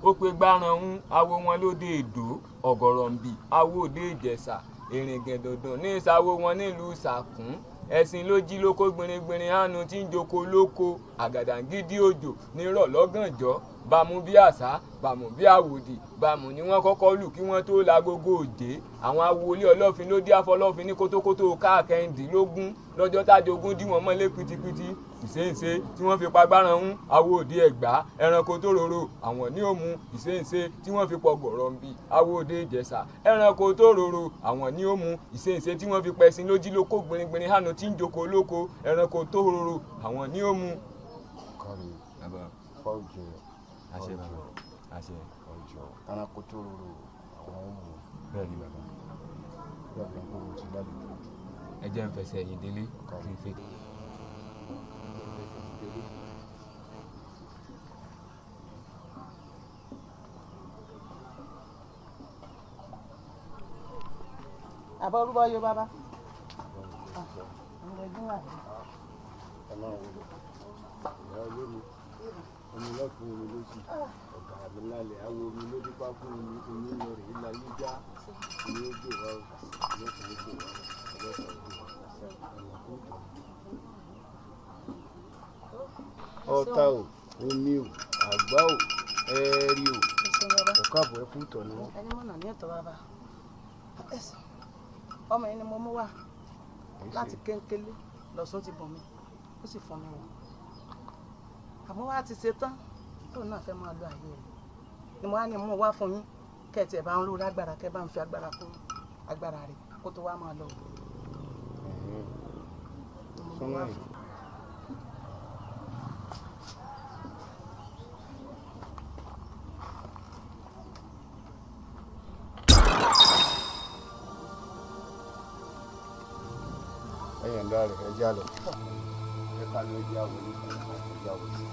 ó pe gbárànún awo wọn lóde èdò ọ̀gọ̀rọ̀ǹbì awo òde ìjẹ̀ṣà èrìngẹ̀dọ̀dọ̀ ní ìsàwó wọn nílùú Ṣàkún ẹ̀sìn ló jí lóko gbìnrìngbìnrìn àánú tí ń joko lóko àgàdàǹgídí òjò nírọ̀ lọ́gànjọ́ bàmù bí àṣà bàmù bí àwòdì bàmù ni wọ́n kọ́kọ́ lù kí wọ́n tó lágogo òjé àwọn awolé ọlọ́fin ló dí afọlọ́fin ní kótókótó káàkẹ́ndínlógún lọ́jọ́ tájogún dí wọn mọ́lé pitipiti ìṣeǹṣe tí wọ́n fi pagbára ń awòdì ẹ̀gbá ẹranko tó rorò àwọn ní òmu ìṣeǹṣe tí wọ́n fi pọ̀gọ̀rọ̀ ń bì awòdì ìjẹ̀ṣà ẹranko tó rorò àwọn ní òmu ìṣeǹṣe tí wọ́n fi pẹ̀sìn lójí lóko gbìnrín hànú tí ń joko lóko ẹranko tó rorò àwọn ní òmu. kọ́ni fọ́ọ̀jù àṣẹ bàbá àṣẹ ọjọ́ ẹranko tó rorò àwọn ọmọ bẹ́ẹ̀ ni bàbá bẹ́ẹ̀ ni kò tí lálejò. ẹ jẹ́ ń fẹsẹ̀ yìí délé kí n fẹ́. àbọ̀ orúbọ yóò bàbá. ìyá olómi omi lọ́kùn omi lóṣù ọ̀gá mi lálẹ́ awo omi ló dípá fún omi omi lọ rèé láyé já omi ó gbé wa ọlọ́sàn ó gbé wa ọlọ́sàn ó gbé wa ọ̀nà kó tọ̀. ọ̀tá o omi o àgbá o ẹ̀ẹ́rì o ẹ̀kọ́ àbọ̀ ẹ̀kú tọ̀ ni wọ́n. ẹni mọ̀nà ní ẹ̀tọ́ bàbá ọmọ yẹn ni mo mú wá láti kéńkélé lọ́sùn ti bọ̀ mí ó sì fọ́n mi wọ̀ àmọ́ wá ti ṣe tán tóun náà fẹ́ máa lo àyè rẹ̀ ni mo wá ní mú wá fún yín kẹ́ẹ̀tì ẹ̀ bá ń ró lágbára kẹ́ẹ̀ bá ń fi agbára kún agbára rẹ̀ kó tó wá máa lọ. sọ́nà yìí. ẹ̀yẹ̀ ń dá rẹ̀ ẹ já lọ. ẹ ká ló já wọlé ẹ já wọlé.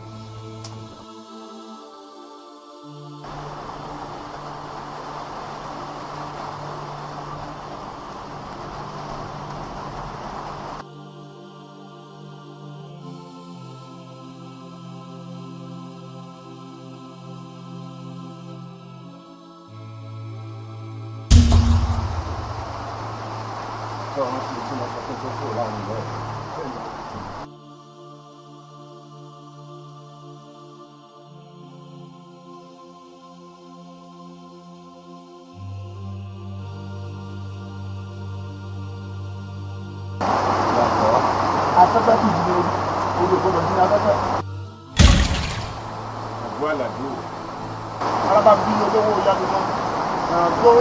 afẹ́fẹ́ kì í di olùkọ́lọ̀ ní afẹ́fẹ́. àgọ́ àlàdé o. arábà bí olówó yánu náà. àgọ́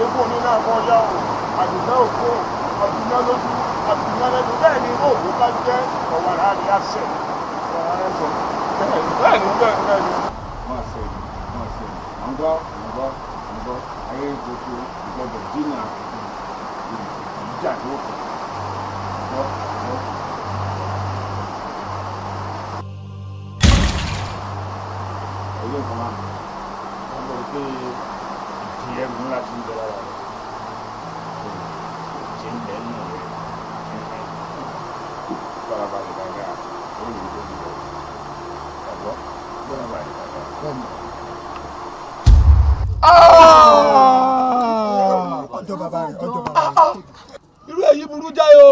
epo ní náà kọ́ yá o àdìsá òkú ọ̀dùnmá lójú ọ̀dùnmá lẹ́nu bẹ́ẹ̀ ni òwò bá jẹ́ ọ̀wàrà rẹ̀ àṣẹ. ọ̀wàrà rẹ̀ sọ bẹ́ẹ̀ ni bẹ́ẹ̀ ni. máa ṣe àǹgbọ́ ayé gbogbo ìgbọ́dọ̀ dínà ìjà ló kọ̀ lọ. ẹ̀yẹ́ nǹkan máa wọ́n bẹ̀rẹ̀ pé ìdí ẹrù ńlá ti ń bẹ lára rẹ̀ ṣe ń bẹ nù rẹ̀ farabalẹ̀ dáadáa ó lè lè lè lọ ẹ̀gbọ́n farabalẹ̀ dáadáa. ọjọ́ bàbá rẹ̀ ọjọ́ bàbá rẹ̀. irú èyí burú jáì o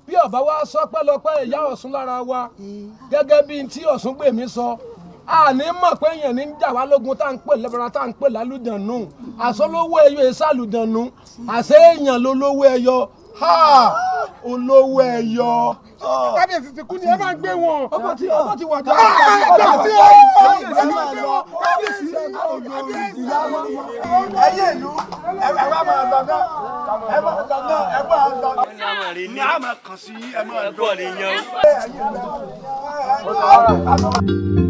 bí ọba wa sọ pẹ́lọpẹ́ ìyá Ọ̀ṣun lára wa gẹ́gẹ́ bí tí Ọ̀ṣun gbèmí sọ àní mọ̀ pé èèyàn ní jà wá lógun tá à ń pè lẹ́bàrà tá à ń pè lálùdànù àsọlówó ẹyọ èsà àlùdànù àṣẹ èèyàn lólówó ẹyọ olówó ẹyọ. kábíyèsí ti kú ni ẹ máa ń gbé wọn. ọkọ ti wà já. ẹyẹ ìlú ẹ wá máa lọ náà ẹ máa lọ náà ẹ máa lọ. ní a máa kàn sí ẹ máa lọ.